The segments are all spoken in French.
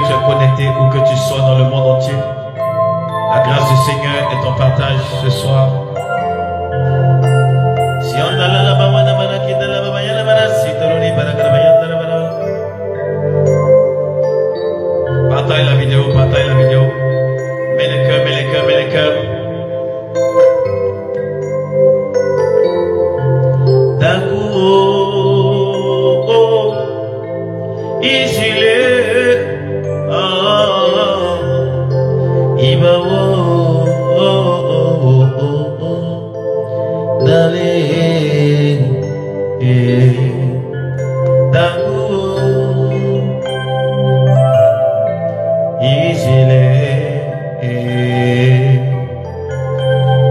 tu es connecté, où que tu sois dans le monde entier. La grâce du Seigneur est ton partage ce soir. Si on a la bamana qui de la babayana bana si toroni bana garabayana la bana. Partage la vidéo, partage la vidéo. Mets les cœurs, mets les cœurs, mets les cœurs. D'un coup, oh, oh, ici les, Iba, oh, oh, oh, oh, oh, d'aller, d'un coup, ici les,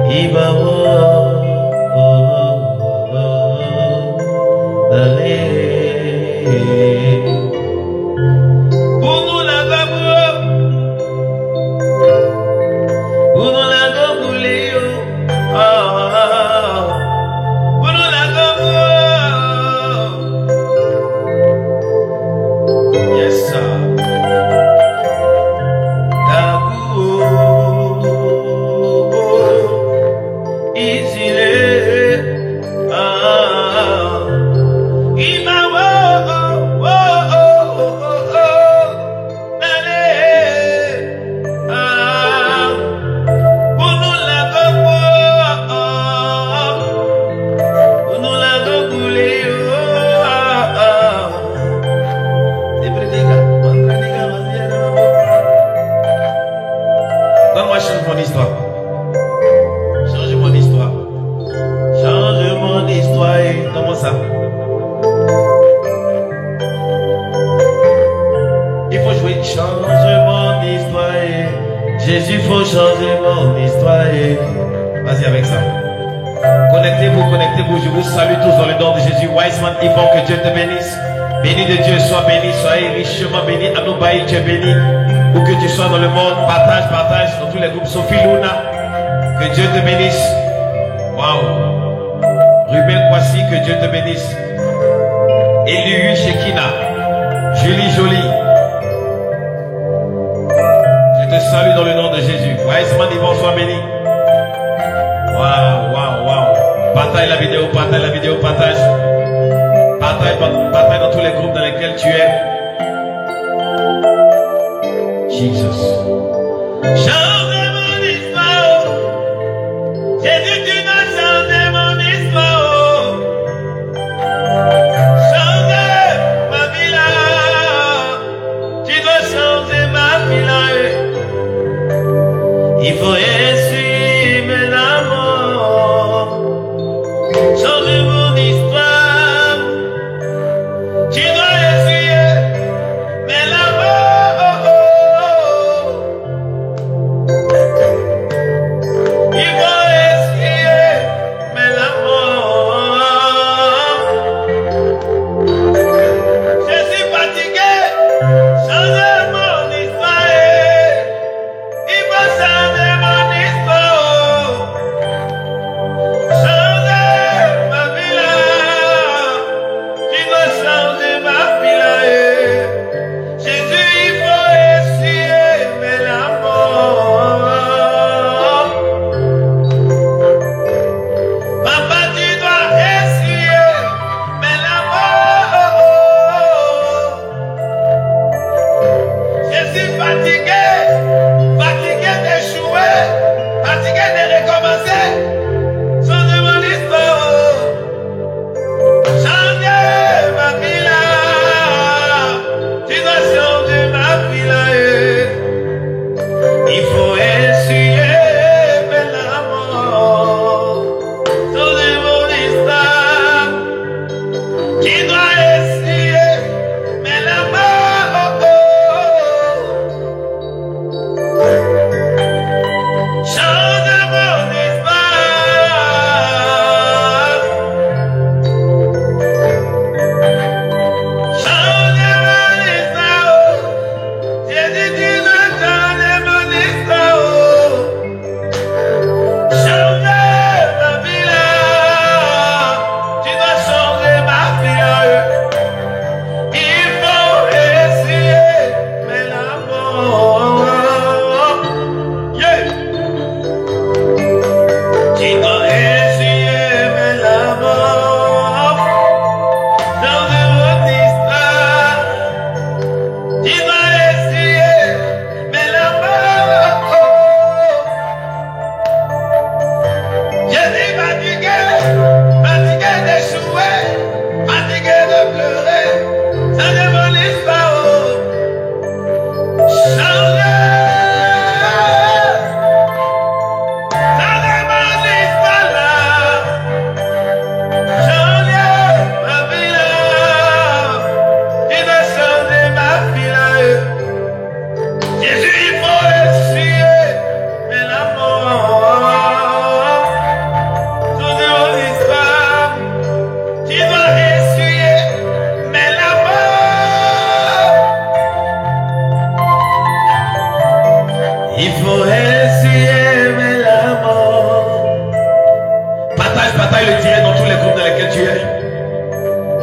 Iba, oh, Jésus, faut changer mon histoire. Vas-y avec ça. Connectez-vous, connectez-vous. Je vous salue tous dans le nom de Jésus. Wiseman, Yvon, que Dieu te bénisse. Béni de Dieu, sois béni, soyez richement béni. Anoubaï, tu es béni. Où que tu sois dans le monde, partage, partage dans tous les groupes. Sophie Luna, que Dieu te bénisse. Waouh. Ruben Kwasi, que Dieu te bénisse. Eliu Shekina, Julie Jolie. Je te salue dans le nom de Jésus. Wiseman, Yvon, sois béni. Waouh, waouh, waouh. Partage la vidéo, partage la vidéo, partage. Partage dans tous les groupes dans lesquels tu es. Jesus. Changez mon histoire. Jésus, tu dois changer mon histoire. Changer ma vie là. Tu dois changer ma vie là. Il faut essuyer mes amours. Changer mon histoire. Tu dois essuyer mes amours.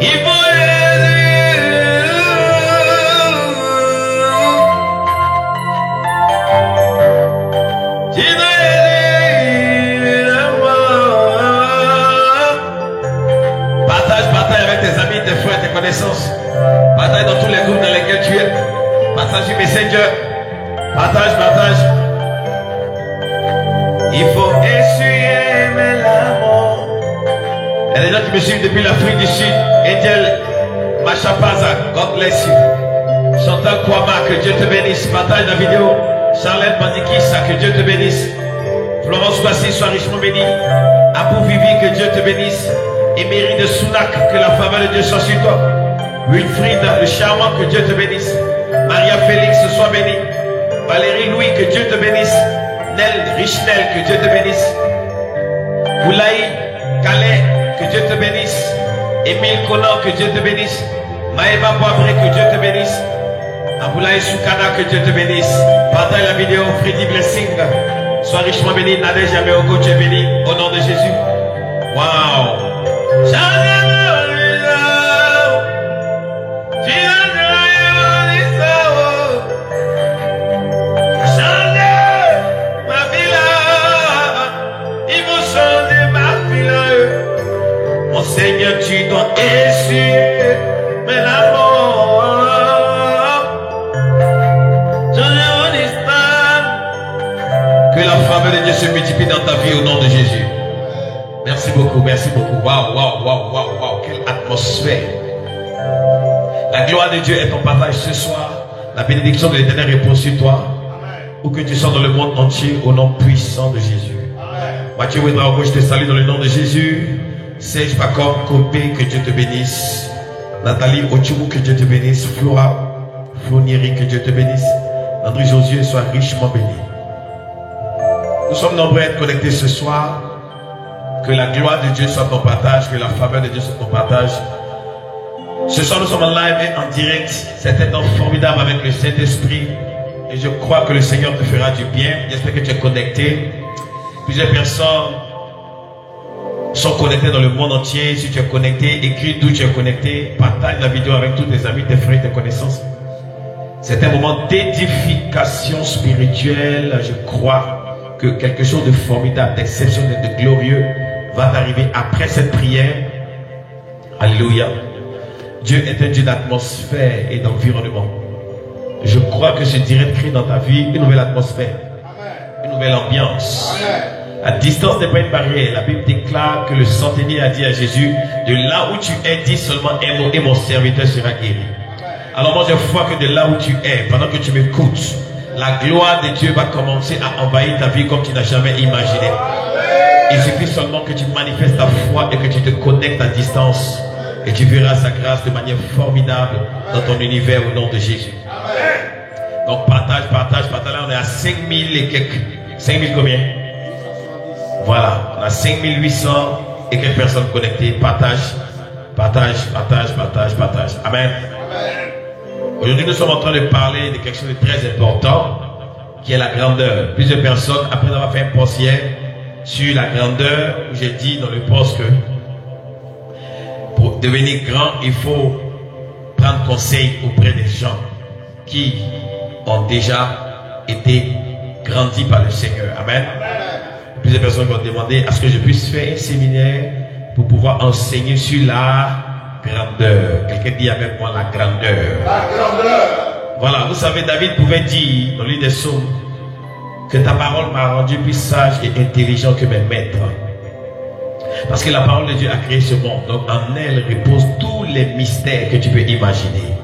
Il faut partage avec tes amis, tes frères, tes connaissances. Partage dans tous les groupes dans lesquels tu es. Partage sur Messenger. Partage. Il faut essuyer mes larmes. Il y a des gens qui me suivent depuis l'Afrique du Sud. Angel Machapaza, God bless you. Chantal Kwama, que Dieu te bénisse. Partage la vidéo. Charlotte Bandikissa, que Dieu te bénisse. Florence Bassi, sois richement bénie. Abou Vivi, que Dieu te bénisse. Emery de Sounak, que la faveur de Dieu soit sur toi. Wilfried, le charmant, que Dieu te bénisse. Maria Félix, sois bénie. Valérie Louis, que Dieu te bénisse. Nel Richnel, que Dieu te bénisse. Boulaï Calais, que Dieu te bénisse. Émile Conan, que Dieu te bénisse. Maëva Boabré, que Dieu te bénisse. Aboulaï Soukana, que Dieu te bénisse. Partage la vidéo, Freddy Blessing. Sois richement béni. Nadège Yameoko, tu es béni. Au nom de Jésus. Waouh. Mon Seigneur, tu dois essuyer mes amours. Que la faveur de Dieu se multiplie dans ta vie au nom de Jésus. Merci beaucoup, merci beaucoup. Waouh, quelle atmosphère. La gloire de Dieu est ton partage ce soir. La bénédiction de l'Éternel repose sur toi. Où que tu sois dans le monde entier, au nom puissant de Jésus. Mathieu Ouedraogo, je te salue dans le nom de Jésus. Serge Pacom, Kopé, que Dieu te bénisse. Nathalie Ochumou, que Dieu te bénisse. Flora Fournieri, que Dieu te bénisse. André Josué, sois richement béni. Nous sommes nombreux à être connectés ce soir. Que la gloire de Dieu soit ton partage, que la faveur de Dieu soit ton partage. Ce soir, nous sommes en live et en direct. C'est un temps formidable avec le Saint-Esprit. Et je crois que le Seigneur te fera du bien. J'espère que tu es connecté. Plusieurs personnes sont connectés dans le monde entier. Si tu es connecté, écris d'où tu es connecté. Partage la vidéo avec tous tes amis, tes frères, tes connaissances. C'est un moment d'édification spirituelle. Je crois que quelque chose de formidable, d'exceptionnel, de glorieux va t'arriver après cette prière. Alléluia. Dieu est un Dieu d'atmosphère et d'environnement. Je crois que ce direct crée dans ta vie une nouvelle atmosphère, une nouvelle ambiance. La distance n'est pas une barrière. La Bible déclare que le centenier a dit à Jésus, de là où tu es, dis seulement un mot et mon serviteur sera guéri. Alors moi je crois que de là où tu es, pendant que tu m'écoutes, la gloire de Dieu va commencer à envahir ta vie comme tu n'as jamais imaginé. Il suffit seulement que tu manifestes ta foi et que tu te connectes à distance. Et tu verras sa grâce de manière formidable dans ton univers au nom de Jésus. Donc partage. Là on est à 5000 et quelques. 5000 combien? Voilà, on a 5800 et quelques personnes connectées. Partage. Amen. Aujourd'hui, nous sommes en train de parler de quelque chose de très important, qui est la grandeur. Plusieurs personnes, après avoir fait un post hier sur la grandeur, où j'ai dit dans le post que pour devenir grand, il faut prendre conseil auprès des gens qui ont déjà été grandis par le Seigneur. Amen. Plusieurs personnes vont demander à ce que je puisse faire un séminaire pour pouvoir enseigner sur la grandeur. Quelqu'un dit avec moi la grandeur. La grandeur. Voilà, vous savez, David pouvait dire dans le livre des Psaumes que ta parole m'a rendu plus sage et intelligent que mes maîtres. Parce que la parole de Dieu a créé ce monde. Donc en elle reposent tous les mystères que tu peux imaginer.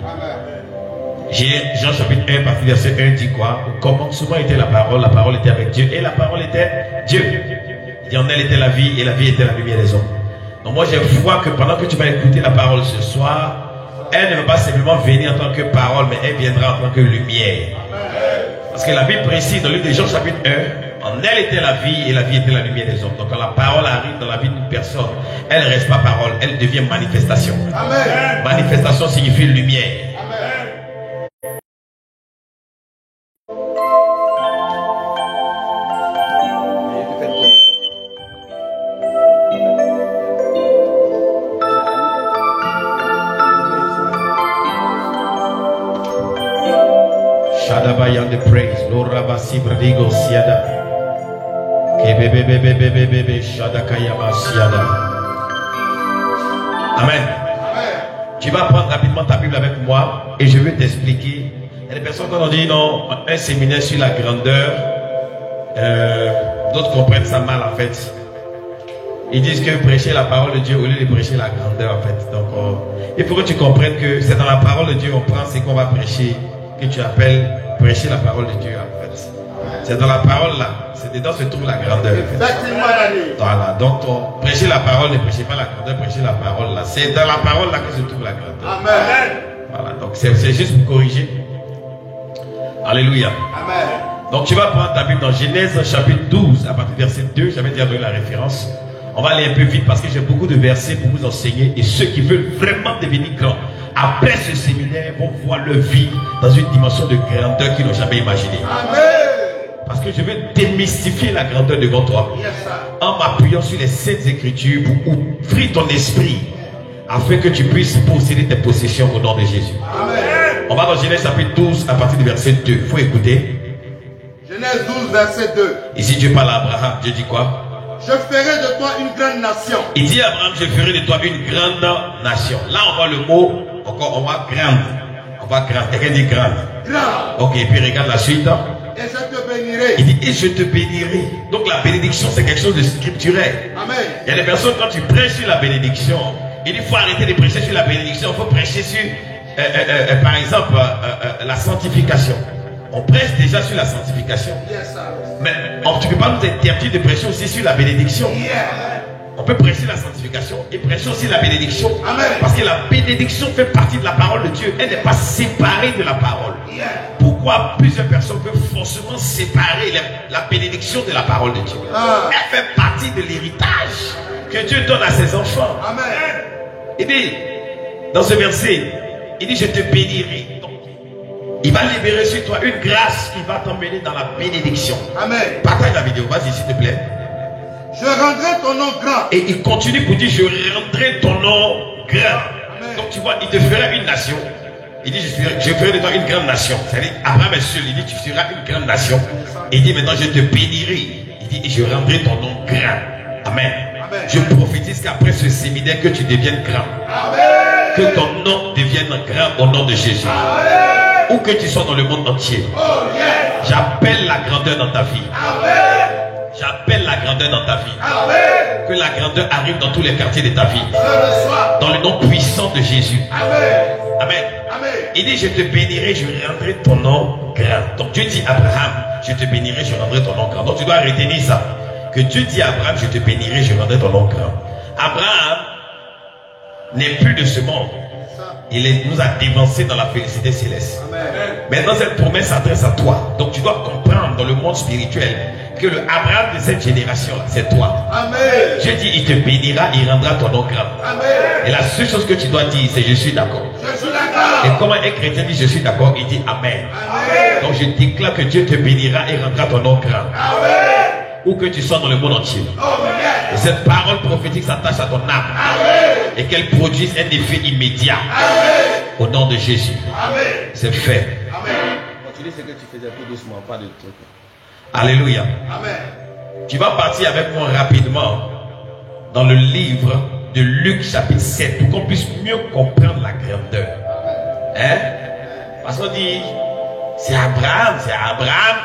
Jean chapitre 1, partie verset 1 dit quoi? Au commencement était la parole était avec Dieu et la parole était Dieu. Il dit en elle était la vie et la vie était la lumière des hommes. Donc moi je vois que pendant que tu vas écouter la parole ce soir, elle ne va pas simplement venir en tant que parole, mais elle viendra en tant que lumière. Parce que la Bible précise dans le livre de Jean chapitre 1, en elle était la vie et la vie était la lumière des hommes. Donc quand la parole arrive dans la vie d'une personne, elle ne reste pas parole, elle devient manifestation. Amen. Manifestation signifie lumière. Shadabayan the praise. Lora Basi Bradigo Siada. Kebebebebebebebe Shadakayama Siada. Amen. Tu vas prendre rapidement ta Bible avec moi et je vais t'expliquer. Il y a des personnes qui ont dit non, un séminaire sur la grandeur. D'autres comprennent ça mal en fait. Ils disent que prêcher la parole de Dieu au lieu de prêcher la grandeur en fait. Donc il faut que tu comprennes que c'est dans la parole de Dieu on prend ce qu'on va prêcher, que tu appelles prêcher la parole de Dieu en fait. C'est dans la parole là, c'est dedans se trouve la grandeur en fait. Voilà, donc prêcher la parole, ne prêchez pas la grandeur, prêchez la parole là. C'est dans la parole là que se trouve la grandeur. Amen. Voilà, donc c'est juste pour corriger. Alléluia. Amen. Donc tu vas prendre ta Bible dans Genèse chapitre 12 à partir du verset 2, j'avais déjà donné la référence. On va aller un peu vite parce que j'ai beaucoup de versets pour vous enseigner et ceux qui veulent vraiment devenir grands après ce séminaire vont voir leur vie dans une dimension de grandeur qu'ils n'ont jamais imaginée. Amen. Parce que je vais démystifier la grandeur devant toi en m'appuyant sur les saintes écritures pour ouvrir ton esprit afin que tu puisses posséder tes possessions au nom de Jésus. Amen. On va dans Genèse chapitre 12 à partir du verset 2. Il faut écouter. Genèse 12 verset 2. Ici Dieu parle à Abraham. Dieu dit quoi? Je ferai de toi une grande nation. Il dit à Abraham, je ferai de toi une grande nation. Là, on voit le mot, encore, on va grande. On va grande. Quelqu'un dit grande. Grande. Ok, et puis regarde la suite. Et je te bénirai. Il dit, et je te bénirai. Donc la bénédiction, c'est quelque chose de scripturel. Amen. Il y a des personnes, quand tu prêches sur la bénédiction, il faut arrêter de prêcher sur la bénédiction. Il faut prêcher sur, par exemple, la sanctification. On prêche déjà sur la sanctification. Yes, mais tu ne peux pas nous interdire de prêcher aussi sur la bénédiction. Yeah. On peut prêcher la sanctification et prêcher aussi la bénédiction. Amen. Parce que la bénédiction fait partie de la parole de Dieu. Elle n'est pas séparée de la parole. Yeah. Pourquoi plusieurs personnes peuvent forcément séparer la bénédiction de la parole de Dieu? Elle fait partie de l'héritage que Dieu donne à ses enfants. Amen. Il dit, dans ce verset, il dit, je te bénirai. Il va libérer sur toi une grâce qui va t'emmener dans la bénédiction. Amen. Partage la vidéo, vas-y s'il te plaît. Je rendrai ton nom grand. Et il continue pour dire, je rendrai ton nom grand. Amen. Donc tu vois, il te fera une nation. Il dit, je ferai de toi une grande nation. C'est-à-dire, Abraham est seul, il dit, tu seras une grande nation. Et il dit, maintenant je te bénirai. Il dit, et je rendrai ton nom grand. Amen. Amen. Je prophétise qu'après ce séminaire, que tu deviennes grand. Amen. Que ton nom devienne grand au nom de Jésus. Amen. Où que tu sois dans le monde entier, oh, yeah. J'appelle la grandeur dans ta vie. J'appelle la grandeur dans ta vie. Amen. Que la grandeur arrive dans tous les quartiers de ta vie. Dans le nom puissant de Jésus. Amen. Amen. Amen. Il dit, je te bénirai, je rendrai ton nom grand. Donc Dieu dit à Abraham, je te bénirai, je rendrai ton nom grand. Donc tu dois retenir ça. Que Dieu dit à Abraham, je te bénirai, je rendrai ton nom grand. Abraham n'est plus de ce monde. Il nous a dévancés dans la félicité céleste. Amen. Maintenant, cette promesse s'adresse à toi. Donc, tu dois comprendre dans le monde spirituel que le Abraham de cette génération-là, c'est toi. Amen. Dieu dit, il te bénira, il rendra ton nom grand. Amen. Et la seule chose que tu dois dire, c'est je suis d'accord. Je suis d'accord. Et comment un chrétien dit je suis d'accord, il dit Amen. Amen. Donc, je déclare que Dieu te bénira et rendra ton nom grand. Amen. Où que tu sois dans le monde entier. Et cette parole prophétique s'attache à ton âme. Amen. Et qu'elle produise un effet immédiat. Amen. Au nom de Jésus. C'est fait. Amen. Continue ce que tu faisais tout doucement, pas de truc. Alléluia. Amen. Tu vas partir avec moi rapidement dans le livre de Luc chapitre 7 pour qu'on puisse mieux comprendre la grandeur. Hein? Parce qu'on dit, c'est Abraham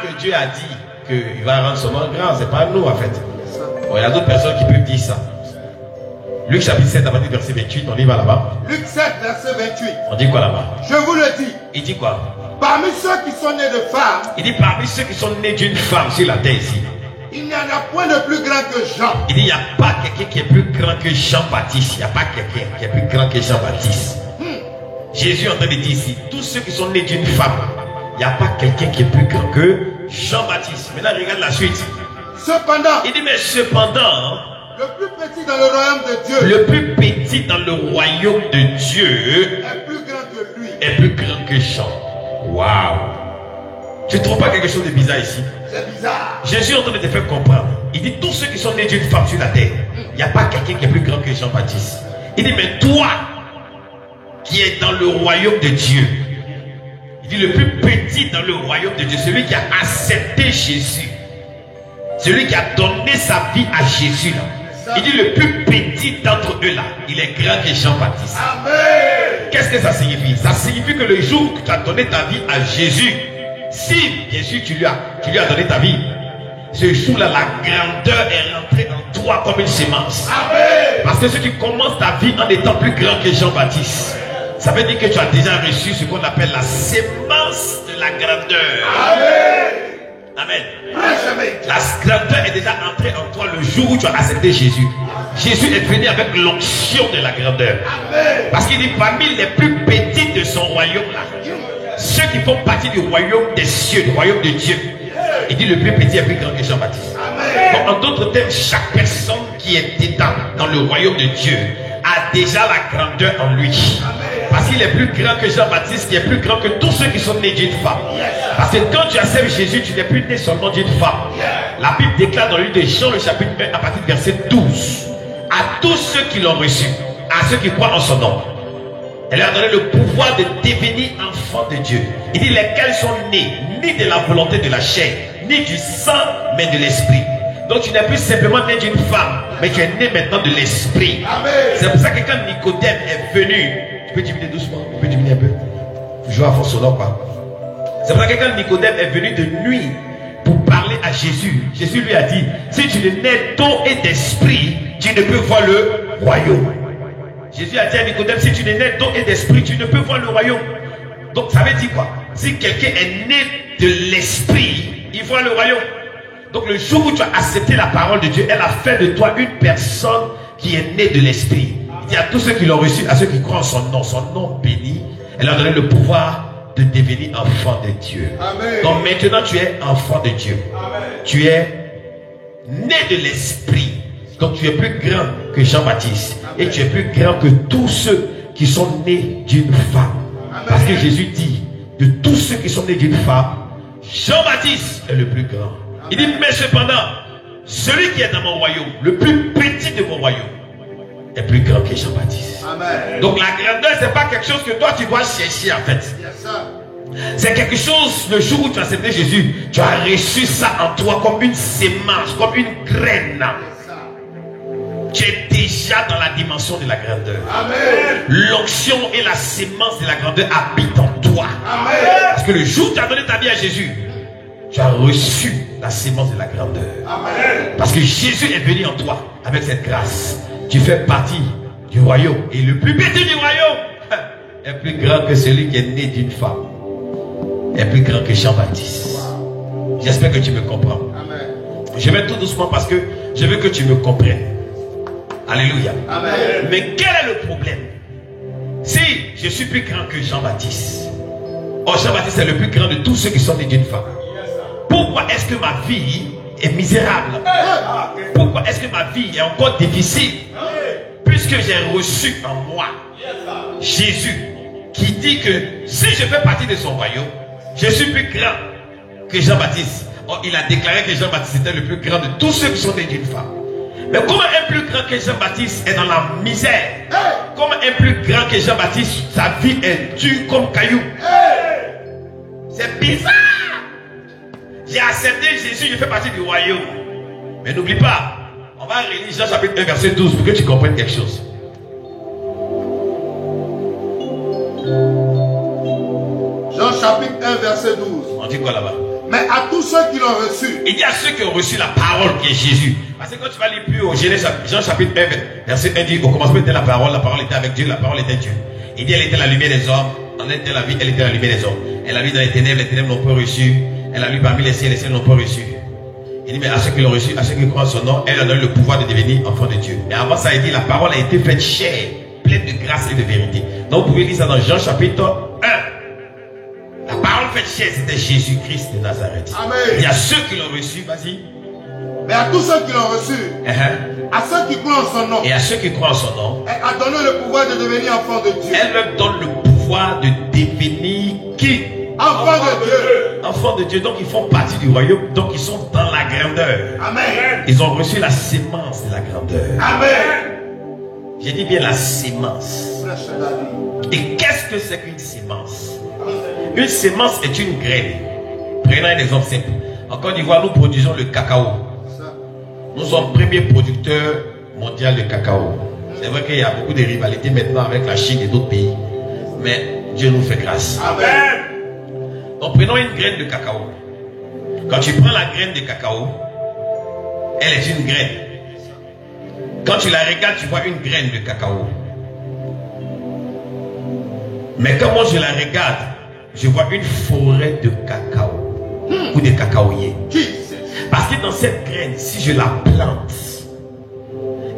que Dieu a dit qu'il va rendre son nom grand, c'est pas nous en fait. Bon, il y a d'autres personnes qui peuvent dire ça. Luc chapitre 7 à partir du verset 28, on y va là-bas. Luc 7 verset 28. On dit quoi là-bas? Je vous le dis. Il dit quoi? Parmi ceux qui sont nés de femmes. Il dit parmi ceux qui sont nés d'une femme sur la terre ici. Il n'y en a point de plus grand que Jean. Il dit il n'y a pas quelqu'un qui est plus grand que Jean-Baptiste. Il n'y a pas quelqu'un qui est plus grand que Jean-Baptiste. Jésus est en train de dire ici, tous ceux qui sont nés d'une femme, il n'y a pas quelqu'un qui est plus grand que Jean-Baptiste. Maintenant regarde la suite. Cependant. Il dit mais cependant. Le plus petit dans le royaume de Dieu. Le plus petit dans le royaume de Dieu. Est plus grand que lui. Est plus grand que Jean. Waouh. Tu ne trouves pas quelque chose de bizarre ici? C'est bizarre. Jésus est en train de te faire comprendre. Il dit tous ceux qui sont nés d'une femme sur la terre, il n'y a pas quelqu'un qui est plus grand que Jean-Baptiste. Il dit mais toi qui es dans le royaume de Dieu. Il Il dit le plus petit dans le royaume de Dieu, celui qui a accepté Jésus. Celui qui a donné sa vie à Jésus là. Il dit le plus petit d'entre eux là, il est grand que Jean-Baptiste. Qu'est-ce que ça signifie? Ça signifie que le jour que tu as donné ta vie à Jésus, si bien sûr tu lui as donné ta vie, ce jour-là, la grandeur est rentrée en toi comme une sémence. Parce que si tu commences ta vie en étant plus grand que Jean-Baptiste, ça veut dire que tu as déjà reçu ce qu'on appelle la sémence de la grandeur. Amen. La grandeur est déjà entrée en toi le jour où tu as accepté Jésus. Jésus est venu avec l'onction de la grandeur. Parce qu'il dit parmi les plus petits de son royaume là, ceux qui font partie du royaume des cieux, du royaume de Dieu, il dit le plus petit est plus grand que Jean-Baptiste. Donc en d'autres termes, chaque personne qui est dedans dans le royaume de Dieu a déjà la grandeur en lui. Parce qu'il est plus grand que Jean-Baptiste, qui est plus grand que tous ceux qui sont nés d'une femme. Parce que quand tu acceptes Jésus, tu n'es plus né seulement d'une femme. La Bible déclare dans le livre de Jean, le chapitre 1, à partir du verset 12, à tous ceux qui l'ont reçu, à ceux qui croient en son nom, elle leur a donné le pouvoir de devenir enfants de Dieu. Il dit lesquels sont nés, ni de la volonté de la chair, ni du sang, mais de l'esprit. Donc tu n'es plus simplement né d'une femme, mais tu es né maintenant de l'esprit. C'est pour ça que quand Nicodème est venu, tu peux diminuer doucement, tu peux diminuer un peu. Faut jouer à fond sonore pas. C'est pour ça que quand Nicodème est venu de nuit pour parler à Jésus, Jésus lui a dit, si tu ne nais d'eau et d'esprit, tu ne peux voir le royaume. Jésus a dit à Nicodème, si tu ne nais d'eau et d'esprit, tu ne peux voir le royaume. Donc ça veut dire quoi? Si quelqu'un est né de l'esprit, il voit le royaume. Donc le jour où tu as accepté la parole de Dieu, elle a fait de toi une personne qui est née de l'esprit. Il dit à tous ceux qui l'ont reçu, à ceux qui croient en son nom béni, elle a donné le pouvoir de devenir enfant de Dieu. Amen. Donc maintenant tu es enfant de Dieu. Amen. Tu es né de l'esprit. Donc tu es plus grand que Jean-Baptiste. Et tu es plus grand que tous ceux qui sont nés d'une femme. Amen. Parce que Jésus dit, de tous ceux qui sont nés d'une femme, Jean-Baptiste est le plus grand. Il dit, mais cependant, celui qui est dans mon royaume, le plus petit de mon royaume, est plus grand que Jean-Baptiste. Donc la grandeur, ce n'est pas quelque chose que toi tu dois chercher en fait. C'est quelque chose, le jour où tu as accepté Jésus, tu as reçu ça en toi comme une sémence, comme une graine. Tu es déjà dans la dimension de la grandeur. L'onction et la sémence de la grandeur habitent en toi. Amen. Parce que le jour où tu as donné ta vie à Jésus, tu as reçu la sémence de la grandeur. Amen. Parce que Jésus est venu en toi avec cette grâce. Tu fais partie du royaume. Et le plus petit du royaume est plus grand que celui qui est né d'une femme. Est plus grand que Jean-Baptiste. J'espère que tu me comprends. Amen. Je vais tout doucement parce que je veux que tu me comprennes. Alléluia. Amen. Mais quel est le problème? Si je suis plus grand que Jean-Baptiste, oh, Jean-Baptiste est le plus grand de tous ceux qui sont nés d'une femme. Pourquoi est-ce que ma vie est misérable? Pourquoi est-ce que ma vie est encore difficile? Puisque j'ai reçu en moi Jésus qui dit que si je fais partie de son royaume, je suis plus grand que Jean-Baptiste. Oh, il a déclaré que Jean-Baptiste était le plus grand de tous ceux qui sont nés d'une femme. Mais comment un plus grand que Jean-Baptiste est dans la misère? Comment un plus grand que Jean-Baptiste, sa vie est dure comme caillou? C'est bizarre. J'ai accepté Jésus, je fais partie du royaume. Mais n'oublie pas, on va relire Jean chapitre 1 verset 12 pour que tu comprennes quelque chose. Jean chapitre 1 verset 12. On dit quoi là-bas? Mais à tous ceux qui l'ont reçu. Il dit à ceux qui ont reçu la parole qui est Jésus. Parce que quand tu vas lire plus au Genèse, Jean chapitre 1 verset 1 dit, au commencement était la parole était avec Dieu, la parole était Dieu. Il dit, elle était la lumière des hommes, en était la vie, elle était la lumière des hommes. Elle a lu dans les ténèbres n'ont pas reçu. Elle a lu parmi les ciels n'ont pas reçu. Il dit, mais à ceux qui l'ont reçu, à ceux qui croient en son nom, elle a donné le pouvoir de devenir enfant de Dieu. Mais avant ça, il dit, la parole a été faite chair, pleine de grâce et de vérité. Donc vous pouvez lire ça dans Jean chapitre 1. La parole faite chair, c'était Jésus-Christ de Nazareth. Amen. Il y a ceux qui l'ont reçu, vas-y. Mais à tous ceux qui l'ont reçu, à ceux qui croient en son nom, et à ceux qui croient en son nom, elle a donné le pouvoir de devenir enfant de Dieu. Elle leur donne le pouvoir de devenir qui? Enfant de Dieu. Enfants de Dieu, donc ils font partie du royaume, donc ils sont dans la grandeur. Amen. Ils ont reçu la sémence de la grandeur. Amen. J'ai dit bien la sémence. Et qu'est-ce que c'est qu'une sémence? Une semence est une graine. Prenons un exemple simple. En Côte d'Ivoire, nous produisons le cacao. Nous sommes premier producteur mondial de cacao. C'est vrai qu'il y a beaucoup de rivalités maintenant avec la Chine et d'autres pays. Mais Dieu nous fait grâce. Amen. Donc prenons une graine de cacao. Quand tu prends la graine de cacao, elle est une graine. Quand tu la regardes, tu vois une graine de cacao. Mais quand moi je la regarde, je vois une forêt de cacao ou de cacaoyers. Parce que dans cette graine, si je la plante,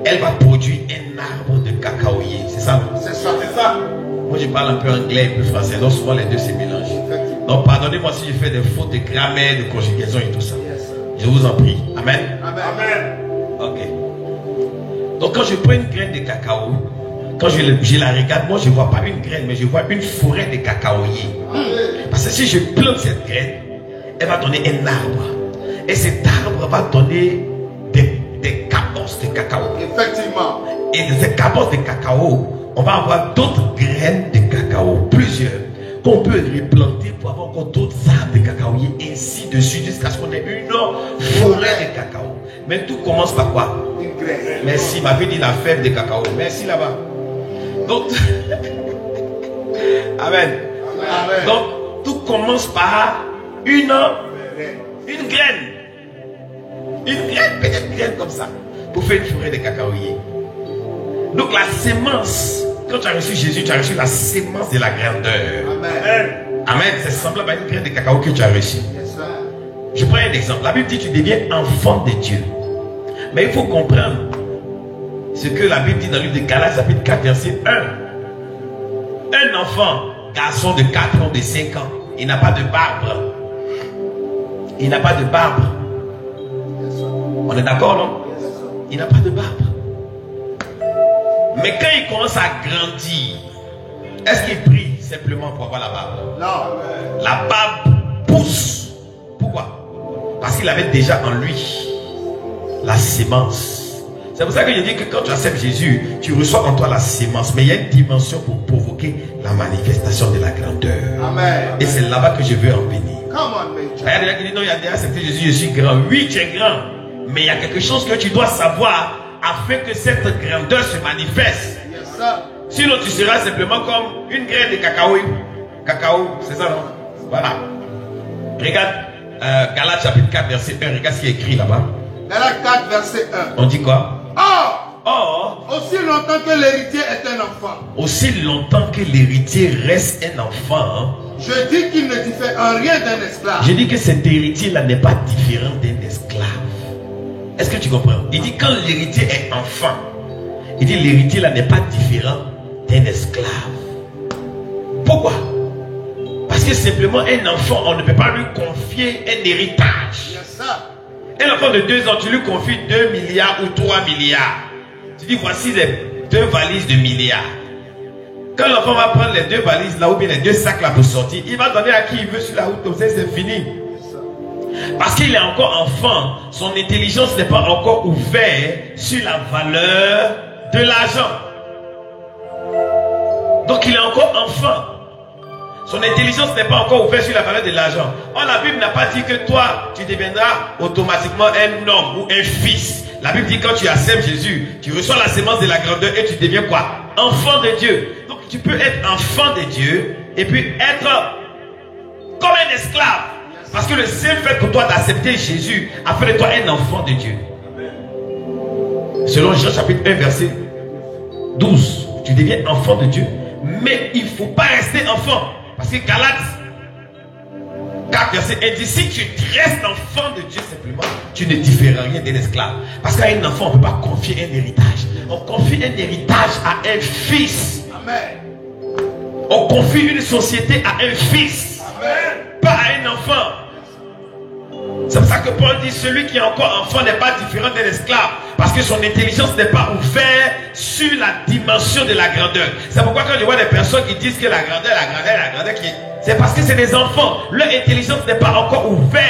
elle va produire un arbre de cacaoyer. C'est ça, non? C'est ça, c'est ça. Moi je parle un peu anglais, un peu français. Donc souvent les deux se mélangent. Donc pardonnez-moi si je fais des fautes de grammaire, de conjugaison et tout ça. Je vous en prie. Amen. Amen. Ok. Donc quand je prends une graine de cacao, quand je la regarde, moi je ne vois pas une graine, mais je vois une forêt de cacaoyers. Parce que si je plante cette graine, elle va donner un arbre. Et cet arbre va donner des cabosses de cacao. Effectivement. Et de ces cabosses de cacao, on va avoir d'autres graines de cacao, plusieurs, qu'on peut replanter pour avoir encore d'autres arbres de cacaoyers, ainsi de suite, jusqu'à ce qu'on ait une forêt de cacao. Mais tout commence par quoi? Une graine. Merci, ma fille dit la fève de cacao. Merci là-bas. Donc, Amen. Amen. Donc, tout commence par une graine. Une graine, peut-être une graine comme ça, pour faire une forêt de cacaoyers. Donc, la sémence, quand tu as reçu Jésus, tu as reçu la sémence de la grandeur. Amen. Amen. C'est semblable à une graine de cacao que tu as reçue. Yes, sir. Je prends un exemple. La Bible dit que tu deviens enfant de Dieu. Mais il faut comprendre ce que la Bible dit dans le livre de Galates, chapitre 4, verset 1. Un enfant, garçon de 4 ans, de 5 ans, il n'a pas de barbe. Il n'a pas de barbe. On est d'accord, non? Il n'a pas de barbe. Mais quand il commence à grandir, est-ce qu'il prie simplement pour avoir la barbe? Non. La barbe pousse. Pourquoi? Parce qu'il avait déjà en lui la sémence. C'est pour ça que je dis que quand tu acceptes Jésus, tu reçois en toi la sémence. Mais il y a une dimension pour provoquer la manifestation de la grandeur. Amen. Et c'est là-bas que je veux en venir. Come on, Major. Il y a des gens qui disent non, il y a déjà accepté Jésus, je suis grand. Oui, tu es grand. Mais il y a quelque chose que tu dois savoir afin que cette grandeur se manifeste. Yes, sir. Sinon, tu seras simplement comme une graine de cacao. Cacao, c'est ça, non? Voilà. Regarde Galates chapitre 4, verset 1. Regarde ce qui est écrit là-bas. Galates 4, verset 1. On dit quoi? Or, aussi longtemps que l'héritier est un enfant, aussi longtemps que l'héritier reste un enfant, je dis qu'il ne diffère en rien d'un esclave. je dis que cet héritier-là n'est pas différent d'un esclave. Est-ce que tu comprends? Il dit quand l'héritier est enfant, il dit l'héritier-là n'est pas différent d'un esclave. Pourquoi? Parce que simplement un enfant, on ne peut pas lui confier un héritage. Yes, sir. Un enfant de 2 ans, tu lui confies 2 milliards ou 3 milliards. Tu dis voici les 2 valises de milliards. Quand l'enfant va prendre les 2 valises là ou bien les 2 sacs là pour sortir, il va donner à qui il veut sur la route, comme ça c'est fini. Parce qu'il est encore enfant, son intelligence n'est pas encore ouverte sur la valeur de l'argent. Donc il est encore enfant. Son intelligence n'est pas encore ouverte sur la valeur de l'argent. Or, la Bible n'a pas dit que toi, tu deviendras automatiquement un homme ou un fils. La Bible dit que quand tu acceptes Jésus, tu reçois la sémence de la grandeur et tu deviens quoi? Enfant de Dieu. Donc, tu peux être enfant de Dieu et puis être comme un esclave. Parce que le seul fait pour toi d'accepter Jésus a fait de toi un enfant de Dieu. Selon Jean chapitre 1, verset 12, tu deviens enfant de Dieu. Mais il ne faut pas rester enfant. Parce que Galates 4, verset 1 dit, si tu restes enfant de Dieu simplement, tu ne différes rien d'un esclave. Parce qu'à un enfant, on ne peut pas confier un héritage. On confie un héritage à un fils. Amen. On confie une société à un fils. Amen. Pas à un enfant. C'est pour ça que Paul dit, celui qui est encore enfant n'est pas différent d'un esclave. Parce que son intelligence n'est pas ouverte sur la dimension de la grandeur. C'est pourquoi quand je vois des personnes qui disent que la grandeur, c'est parce que c'est des enfants. Leur intelligence n'est pas encore ouverte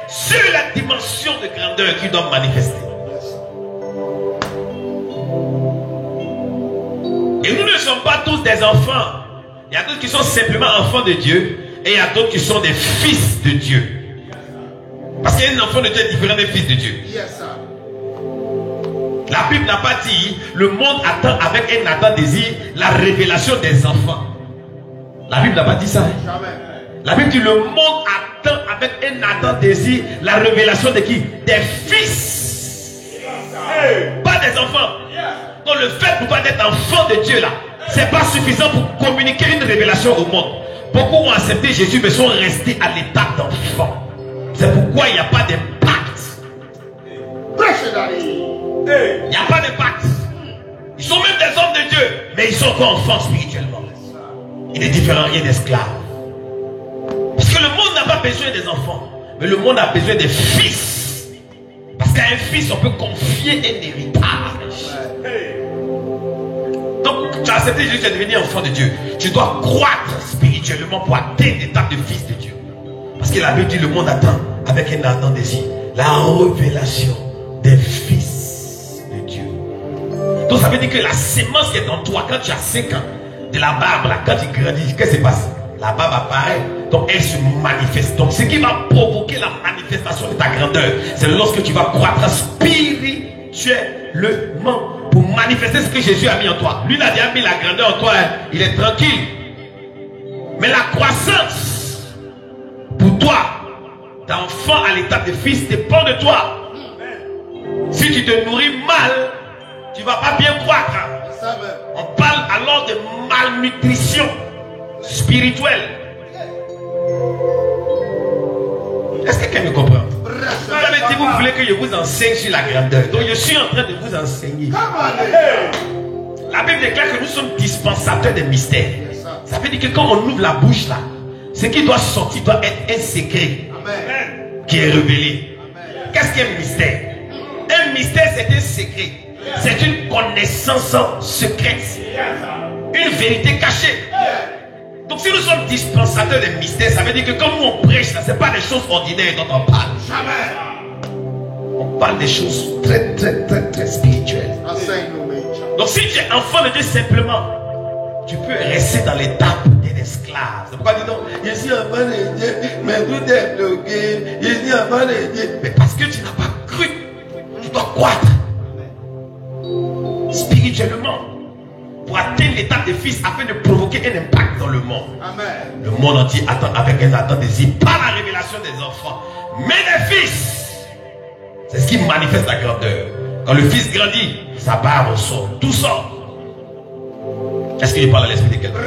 sur la dimension de grandeur qu'ils doivent manifester. Et nous ne sommes pas tous des enfants. Il y a d'autres qui sont simplement enfants de Dieu et il y a d'autres qui sont des fils de Dieu. Parce qu'un enfant de Dieu est différent des fils de Dieu. La Bible n'a pas dit le monde attend avec un ardent désir la révélation des enfants. La Bible n'a pas dit ça. La Bible dit le monde attend avec un ardent désir la révélation de qui? Des fils. Pas des enfants. Donc le fait pour pas d'être enfant de Dieu là, c'est pas suffisant pour communiquer une révélation au monde. Beaucoup ont accepté Jésus mais sont restés à l'état d'enfant. C'est pourquoi il n'y a pas d'impact. Il n'y a pas d'impact. Ils sont même des hommes de Dieu, mais ils sont encore enfants spirituellement. Il est différent, rien d'esclave. Parce que le monde n'a pas besoin des enfants, mais le monde a besoin des fils. Parce qu'à un fils, on peut confier un héritage. Donc, tu as accepté Jésus, tu es devenu enfant de Dieu. Tu dois croître spirituellement pour atteindre l'étape de fils de Dieu. Parce que la Bible dit le monde attend avec un ardent désir la révélation des fils de Dieu. Donc ça veut dire que la sémence qui est en toi, quand tu as 5 ans, de la barbe, là, quand tu grandis, qu'est-ce qui se passe? La barbe apparaît, donc elle se manifeste. Donc ce qui va provoquer la manifestation de ta grandeur, c'est lorsque tu vas croître spirituellement pour manifester ce que Jésus a mis en toi. Lui, il a déjà mis la grandeur en toi, hein. Il est tranquille. Mais la croissance pour toi, d'enfant à l'étape de fils, dépend de toi. Si tu te nourris mal, tu ne vas pas bien croître. On parle alors de malnutrition spirituelle. Est-ce que quelqu'un me comprend? Vous avez dit, vous voulez que je vous enseigne sur la grandeur. Donc je suis en train de vous enseigner. La Bible déclare que nous sommes dispensateurs des mystères. Ça veut dire que quand on ouvre la bouche là, ce qui doit sortir doit être un secret qui est révélé. Qu'est-ce qu'un mystère? Un mystère, c'est un secret. C'est une connaissance secrète. Une vérité cachée. Donc si nous sommes dispensateurs des mystères, ça veut dire que quand nous on prêche, ce n'est pas des choses ordinaires dont on parle. On parle des choses très spirituelles. Donc si tu es enfant de Dieu simplement, tu peux rester dans l'étape d'un esclave. C'est pourquoi dis donc, je suis enfant de Dieu, mais tout est bloqué. Je suis enfant de Dieu. Mais parce que tu n'as pas cru, tu dois croître spirituellement pour atteindre l'état de fils afin de provoquer un impact dans le monde. Amen. Le monde entier attend avec un attente désir, pas la révélation des enfants, mais des fils. C'est ce qui manifeste la grandeur. Quand le fils grandit, sa barbe sort, tout sort. Est-ce qu'il parle à l'esprit de quelqu'un?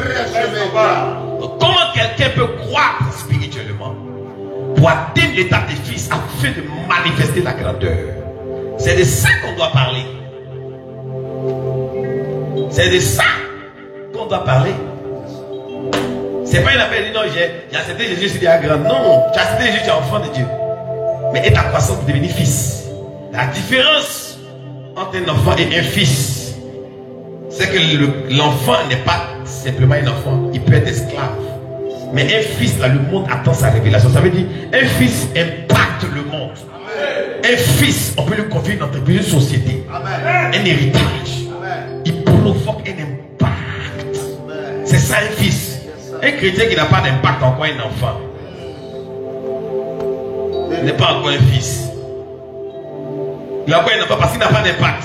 Donc, comment quelqu'un peut croître spirituellement pour atteindre l'état de fils afin de manifester la grandeur? C'est de ça qu'on doit parler. C'est de ça qu'on doit parler. C'est pas une affaire de dire non, j'ai accepté Jésus, je suis déjà grand. Non, tu as accepté Jésus, tu es enfant de Dieu. Mais est ta croissance pour devenir fils. La différence entre un enfant et un fils, c'est que l'enfant n'est pas simplement un enfant, il peut être esclave. Mais un fils, là, le monde attend sa révélation. Ça veut dire, un fils impacte le monde. Un fils, on peut lui confier une entreprise, une société, un héritage. Il provoque un impact. C'est ça un fils. Un chrétien qui n'a pas d'impact, encore un enfant. Il n'est pas encore un fils. Il n'a pas un enfant parce qu'il n'a pas d'impact.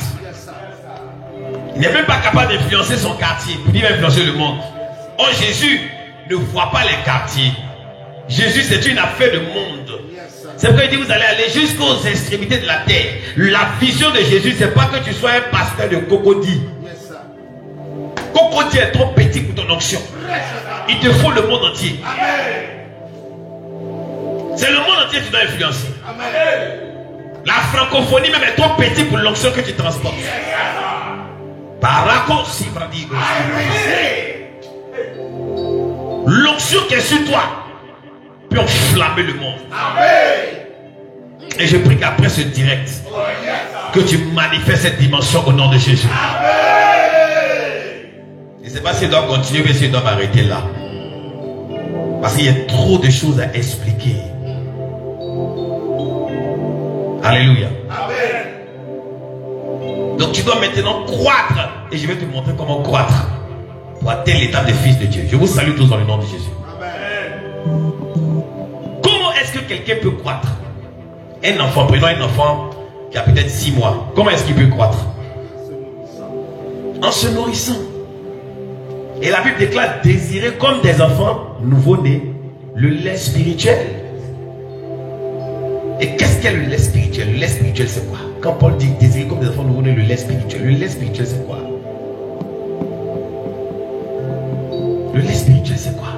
Il n'est même pas capable d'influencer son quartier. Il va influencer le monde. Oh, Jésus ne voit pas les quartiers. Jésus, c'est une affaire de monde. C'est pourquoi il dit, vous allez aller jusqu'aux extrémités de la terre. La vision de Jésus, c'est pas que tu sois un pasteur de Cocody. Cocody est trop petit pour ton onction. Il te faut le monde entier. C'est le monde entier que tu dois influencer. La francophonie même est trop petite pour l'onction que tu transportes. Parako Sibradigo. L'onction qui est sur toi peut enflammer le monde. Et je prie qu'après ce direct, que tu manifestes cette dimension au nom de Jésus. Je ne sais pas si je dois continuer, mais si je dois m'arrêter là. Parce qu'il y a trop de choses à expliquer. Alléluia. Donc tu dois maintenant croître. Et je vais te montrer comment croître. pour atteindre l'étape de fils de Dieu. Je vous salue tous dans le nom de Jésus. Amen. Comment est-ce que quelqu'un peut croître? Un enfant, prenons un enfant qui a peut-être 6 mois. Comment est-ce qu'il peut croître? En se nourrissant. Et la Bible déclare désirer comme des enfants nouveau-nés le lait spirituel. Et qu'est-ce qu'est le lait spirituel? Le lait spirituel, c'est quoi? Quand Paul dit désirer comme des enfants nouveau-nés le lait spirituel c'est quoi? Le lait spirituel, c'est quoi?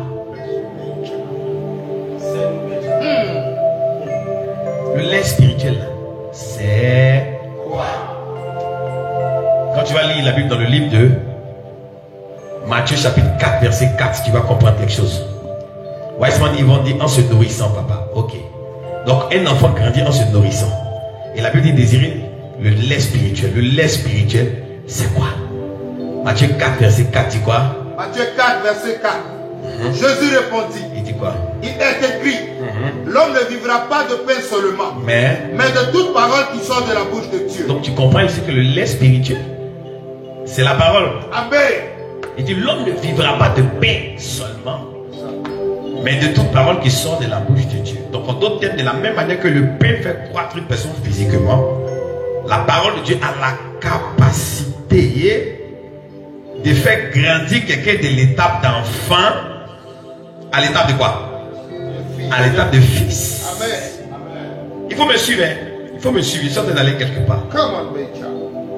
Le lait spirituel, c'est quoi? Quand tu vas lire la Bible dans le livre de Matthieu chapitre 4 verset 4, tu vas comprendre quelque chose. Wiseman, ils vont dire en se nourrissant, papa. Ok. Donc un enfant grandit en se nourrissant. Et la Bible dit désirer le lait spirituel. Le lait spirituel, c'est quoi? Matthieu 4 verset 4 dit quoi? Matthieu 4 verset 4. Jésus répondit. Il dit quoi? Il est écrit, l'homme ne vivra pas de pain seulement, mais de toute parole qui sort de la bouche de Dieu. Donc tu comprends ici que le lait spirituel, c'est la parole. Amen. Il dit l'homme ne vivra pas de pain seulement, mais de toute parole qui sort de la bouche de Dieu. Donc en d'autres termes, de la même manière que le pain fait croître une personne physiquement, la parole de Dieu a la capacité de faire grandir quelqu'un de l'étape d'enfant à l'étape de quoi? À l'étape de fils. Amen. Il faut me suivre. Il faut me suivre. Je suis en train d'aller quelque part.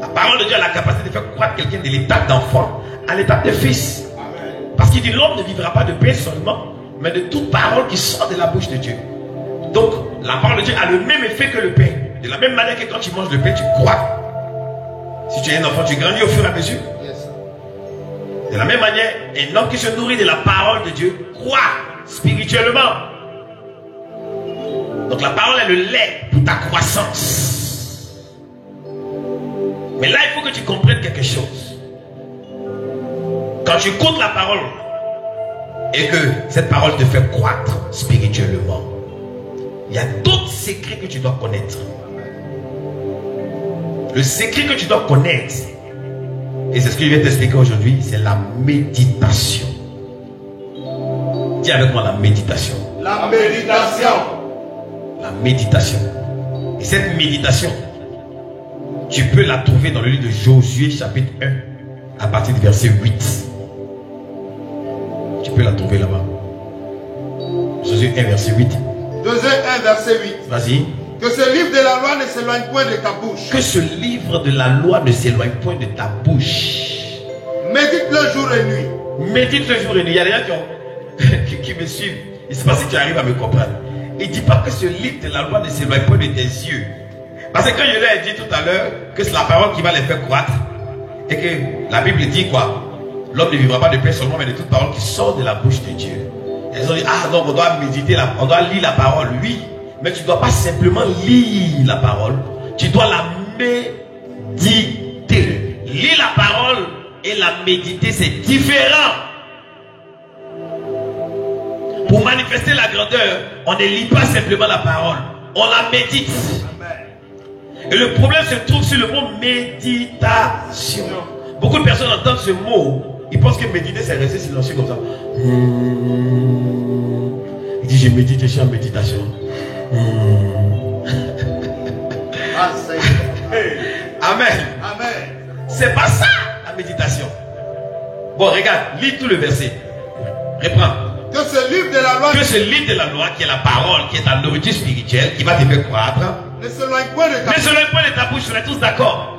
La parole de Dieu a la capacité de faire croître quelqu'un de l'étape d'enfant à l'étape de fils. Amen. Parce qu'il dit l'homme ne vivra pas de pain seulement, mais de toute parole qui sort de la bouche de Dieu. Donc la parole de Dieu a le même effet que le pain. De la même manière que quand tu manges le pain, tu crois. Si tu es un enfant, tu grandis au fur et à mesure. De la même manière, un homme qui se nourrit de la parole de Dieu croit spirituellement. Donc la parole est le lait pour ta croissance. Mais là, il faut que tu comprennes quelque chose. Quand tu écoutes la parole et que cette parole te fait croître spirituellement, il y a d'autres secrets que tu dois connaître. Le secret que tu dois connaître, et c'est ce que je vais t'expliquer aujourd'hui, c'est la méditation. Dis avec moi la méditation. La méditation. La méditation. Et cette méditation, tu peux la trouver dans le livre de Josué chapitre 1 à partir du verset 8. Tu peux la trouver là-bas. Josué 1 verset 8. Josué 1 verset 8. Vas-y. Que ce livre de la loi ne s'éloigne point de ta bouche. Que ce livre de la loi ne s'éloigne point de ta bouche. Médite-le jour et nuit. Médite-le jour et nuit. Il y a des gens qui me suivent. Je ne sais pas si tu arrives à me comprendre. Il ne dit pas que ce livre de la loi ne s'éloigne point de tes yeux. Parce que quand je leur ai dit tout à l'heure que c'est la parole qui va les faire croître, et que la Bible dit quoi? L'homme ne vivra pas de pain seulement, mais de toute parole qui sort de la bouche de Dieu. Ils ont dit, ah donc on doit méditer, on doit lire la parole, oui. Mais tu ne dois pas simplement lire la parole, tu dois la méditer. Lire la parole et la méditer, c'est différent. Pour manifester la grandeur, on ne lit pas simplement la parole, on la médite. Et le problème se trouve sur le mot méditation. Beaucoup de personnes entendent ce mot, ils pensent que méditer c'est rester silencieux comme ça. Il dit je médite, je suis en méditation. Amen. Amen. C'est pas ça la méditation. Bon, regarde, lis tout le verset. Reprends. Que ce livre de la loi, qui est la parole, qui est ta nourriture spirituelle, qui va te faire croître, ne s'éloigne point de ta bouche. Ne s'éloigne point de ta bouche, on est tous d'accord.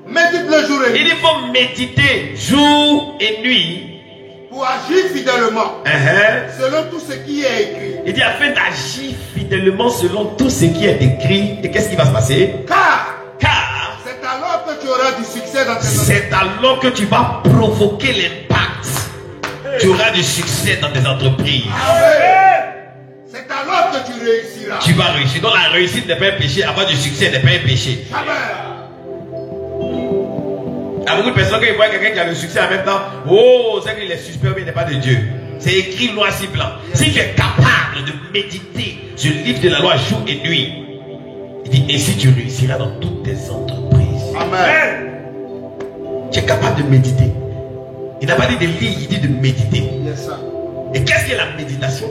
Médite le jour et nuit. Il faut méditer jour et nuit. Pour agir fidèlement. Selon tout ce qui est écrit. Il dit afin d'agir fidèlement selon tout ce qui est écrit. Et qu'est-ce qui va se passer? Car c'est alors que tu auras du succès dans tes entreprises. C'est alors que tu vas provoquer l'impact. Tu auras du succès dans tes entreprises. C'est alors que tu réussiras. Tu vas réussir. Donc la réussite n'est pas un péché. Avoir du succès n'est pas un péché. Il y a beaucoup de personnes qui voient quelqu'un qui a le succès en même temps. Oh, c'est qu'il est suspect, mais il n'est pas de Dieu. C'est écrit noir sur blanc. Si tu es capable de méditer ce livre de la loi jour et nuit, il dit ainsi tu réussiras dans toutes tes entreprises. Amen. Tu es capable de méditer. Il n'a pas dit de lire, il dit de méditer. Yes, sir. Et qu'est-ce que la méditation?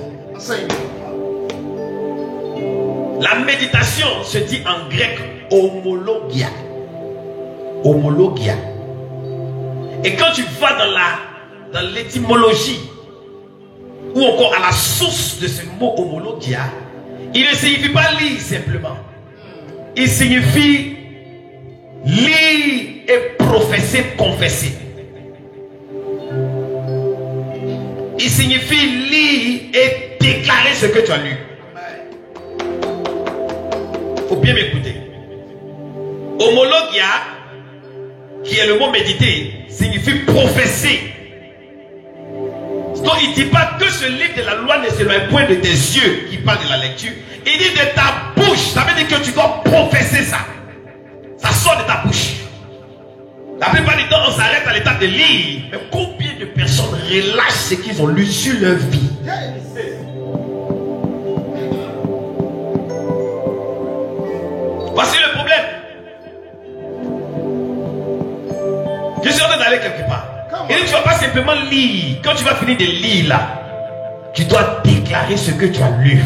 La méditation se dit en grec homologia. Homologia. Et quand tu vas dans l'étymologie ou encore à la source de ce mot homologia, il ne signifie pas lire simplement. Il signifie lire et professer, confesser. Il signifie lire et déclarer ce que tu as lu. Il faut bien m'écouter. Homologia, qui est le mot méditer, signifie professer. Donc il ne dit pas que ce livre de la loi ne s'éloigne point de tes yeux qui parle de la lecture. Il dit de ta bouche. Ça veut dire que tu dois professer ça. Ça sort de ta bouche. La plupart du temps, on s'arrête à l'étape de lire. Mais combien de personnes relâchent ce qu'ils ont lu sur leur vie? Voici le problème. Je suis en train d'aller quelque part. Et tu ne vas pas simplement lire. Quand tu vas finir de lire là, tu dois déclarer ce que tu as lu.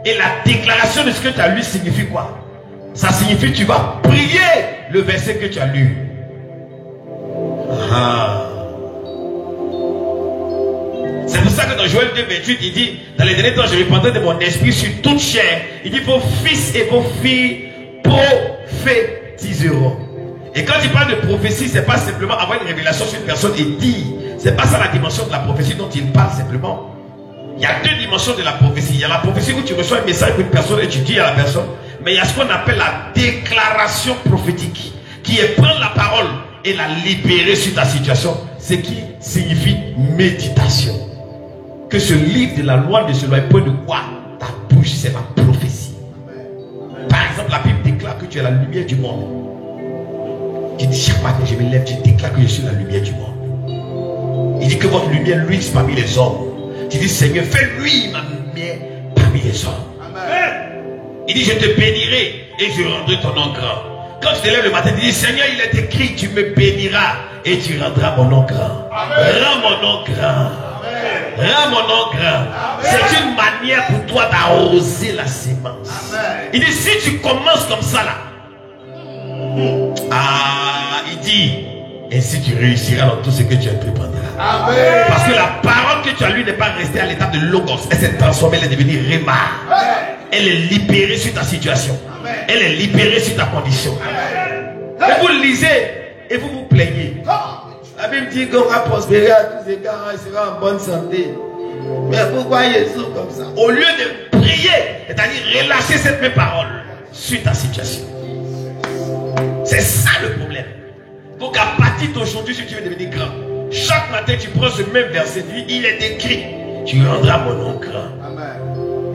Et la déclaration de ce que tu as lu signifie quoi? Ça signifie que tu vas prier le verset que tu as lu. C'est pour ça que dans Joël 2:28, il dit, dans les derniers temps, je répandrai de mon esprit sur toute chair. Il dit, vos fils et vos filles prophétiseront. Et quand il parle de prophétie, c'est pas simplement avoir une révélation sur une personne et dire. C'est pas ça la dimension de la prophétie dont il parle simplement. Il y a deux dimensions de la prophétie. Il y a la prophétie où tu reçois un message d'une personne et tu dis à la personne. Mais il y a ce qu'on appelle la déclaration prophétique, qui est prendre la parole et la libérer sur ta situation. Ce qui signifie méditation. Que ce livre de la loi ne se loin point de quoi? Ta bouche, c'est la prophétie. Par exemple, la Bible déclare que tu es la lumière du monde. Tu dis chaque matin je me lève, tu déclares que je suis la lumière du monde. Il dit que votre lumière luise parmi les hommes. Tu dis Seigneur, fais luire ma lumière parmi les hommes. Amen. Il dit je te bénirai et je rendrai ton nom grand. Quand tu te lèves le matin, tu dis Seigneur, il est écrit, tu me béniras et tu rendras mon nom grand. Rends mon nom grand. Rends mon nom grand. C'est une manière pour toi d'arroser la sémence. Amen. Il dit si tu commences comme ça là, il dit ainsi tu réussiras dans tout ce que tu entreprendras. Amen. Parce que la parole que tu as lue n'est pas restée à l'état de logos. Elle s'est transformée, elle est devenue réma. Elle est libérée sur ta situation. Amen. Elle est libérée sur ta condition. Amen. Et vous lisez et vous vous plaignez. La Bible dit qu'on va prospérer à tous égards, il sera en bonne santé. Mais pourquoi il est comme ça? Au lieu de prier, c'est-à-dire relâcher cette même parole sur ta situation. C'est ça le problème. Donc à partir d'aujourd'hui, si tu veux devenir grand, chaque matin tu prends ce même verset, il est écrit, tu rendras mon nom grand. Amen.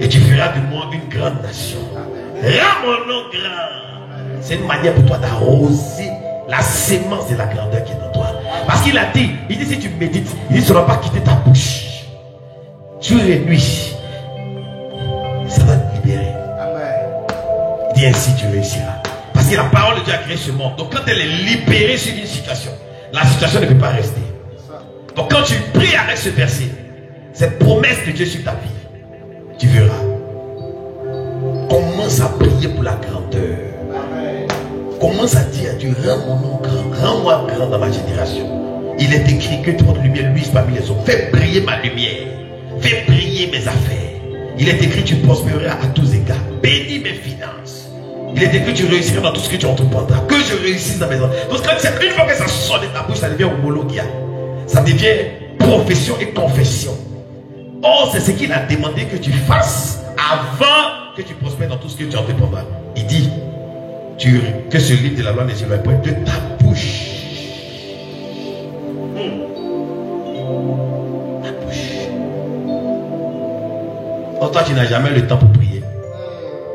Et tu feras de moi une grande nation. Amen. Rends mon nom grand. C'est une manière pour toi d'arroser la sémence de la grandeur qui est en toi. Parce qu'il a dit, il dit si tu médites, il ne sera pas quitter ta bouche. Jour et nuit, ça va te libérer. Amen. Il dit ainsi tu réussiras. Parce que la parole de Dieu a créé ce monde. Donc quand elle est libérée sur une situation, la situation ne peut pas rester. Donc quand tu pries avec ce verset, cette promesse de Dieu sur ta vie, tu verras. Commence à prier pour la grandeur. Amen. Commence à dire, Dieu, rends mon nom grand, rends-moi grand dans ma génération. Il est écrit que votre lumière luise parmi les hommes. Fais briller ma lumière. Fais briller mes affaires. Il est écrit, tu prospéreras à tous égards. Bénis mes finances. Il est écrit que tu réussiras dans tout ce que tu entreprendras. Que je réussisse dans mes enfants. Donc une fois que ça sort de ta bouche, ça devient homologia. Ça devient profession et confession. Or, c'est ce qu'il a demandé que tu fasses avant que tu prospères dans tout ce que tu entreprendras. Il dit que ce livre de la loi ne s'éloigne pas de ta bouche. Ta bouche. Or, toi, tu n'as jamais le temps pour prier.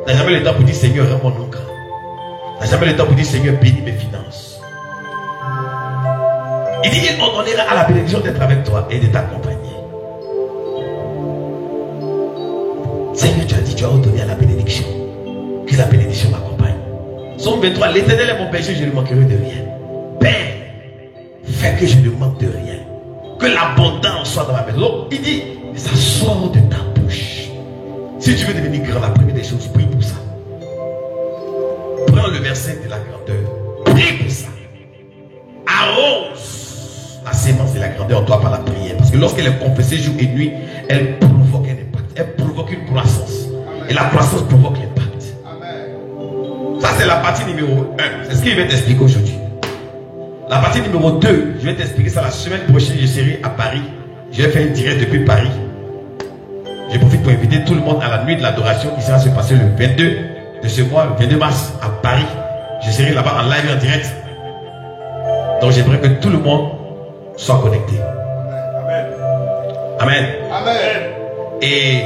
Tu n'as jamais le temps pour dire Seigneur, rends mon nom grand. Tu n'as jamais le temps pour dire Seigneur, bénis mes finances. Il dit on ira à la bénédiction d'être avec toi et de t'accompagner. Seigneur, tu as dit, tu as ordonné à la bénédiction. Que la bénédiction m'accompagne. Somme 23, l'Éternel est mon berger, je ne manquerai de rien. Père, fais que je ne manque de rien. Que l'abondance soit dans ma maison. Donc, il dit, ça sort de ta bouche. Si tu veux devenir grand, la première des choses, prie pour ça. Prends le verset de la grandeur. Prie pour ça. Arrose la sémence de la grandeur en toi par la prière. Parce que lorsqu'elle est confessée jour et nuit, elle provoque un impact. Elle provoque une croissance. Et la croissance provoque l'impact. Ça, c'est la partie numéro 1. C'est ce qu'il va t'expliquer aujourd'hui. La partie numéro 2, je vais t'expliquer ça la semaine prochaine. Je serai à Paris. Je vais faire un direct depuis Paris. Je profite pour inviter tout le monde à la nuit de l'adoration qui sera se passer le 22 de ce mois, le 22 mars à Paris. Je serai là-bas en live en direct. Donc j'aimerais que tout le monde soit connecté. Amen. Amen. Amen. Et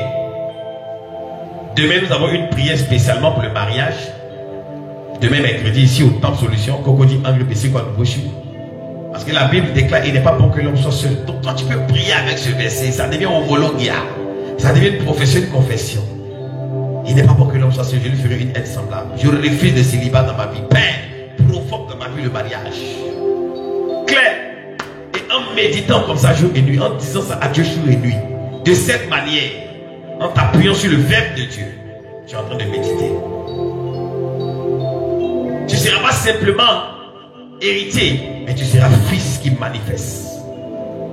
demain, nous avons une prière spécialement pour le mariage. Demain, mercredi, ici au Temple Solution, Cocody Angle PC, quoi, nouveau chou. Parce que la Bible déclare, il n'est pas bon que l'homme soit seul. Donc toi, tu peux prier avec ce verset. Ça devient homologia. Ça devient une profession, une confession. Il n'est pas bon que l'homme soit seul. Je lui ferai une aide semblable. Je refuse le célibat dans ma vie. Père, provoque dans ma vie le mariage. Clair. Et en méditant comme ça jour et nuit, en disant ça à Dieu jour et nuit, de cette manière, en t'appuyant sur le verbe de Dieu, tu es en train de méditer. Tu ne seras pas simplement héritier, mais tu seras fils qui manifeste.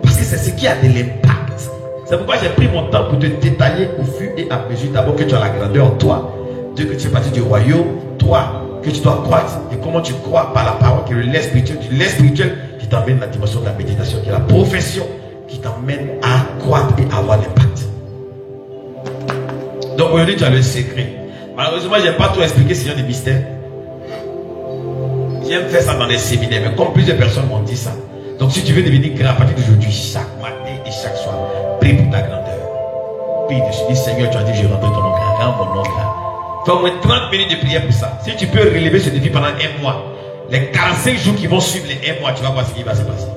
Parce que c'est ce qui a de l'impact. C'est pourquoi j'ai pris mon temps pour te détailler au fur et à mesure. D'abord que tu as la grandeur en toi, Dieu que tu es parti du royaume, toi que tu dois croître, et comment tu crois par la parole, qui est le lait spirituel, du lait spirituel qui t'emmène la dimension de la méditation, qui est la profession qui t'emmène à croître et à avoir l'impact. Donc aujourd'hui tu as le secret. Malheureusement je n'ai pas tout expliqué ce genre de mystère. J'aime faire ça dans les séminaires, mais comme plusieurs personnes m'ont dit ça. Donc si tu veux devenir grand à partir d'aujourd'hui, chaque matin et chaque soir, prie pour ta grandeur. Prie dessus, dis Seigneur, tu as dit je rentre dans ton nom grand, rends mon nom grand. Fais au moins 30 minutes de prière pour ça. Si tu peux relever ce défi pendant un mois, les 45 jours qui vont suivre les 1 mois, tu vas voir ce qui va se passer.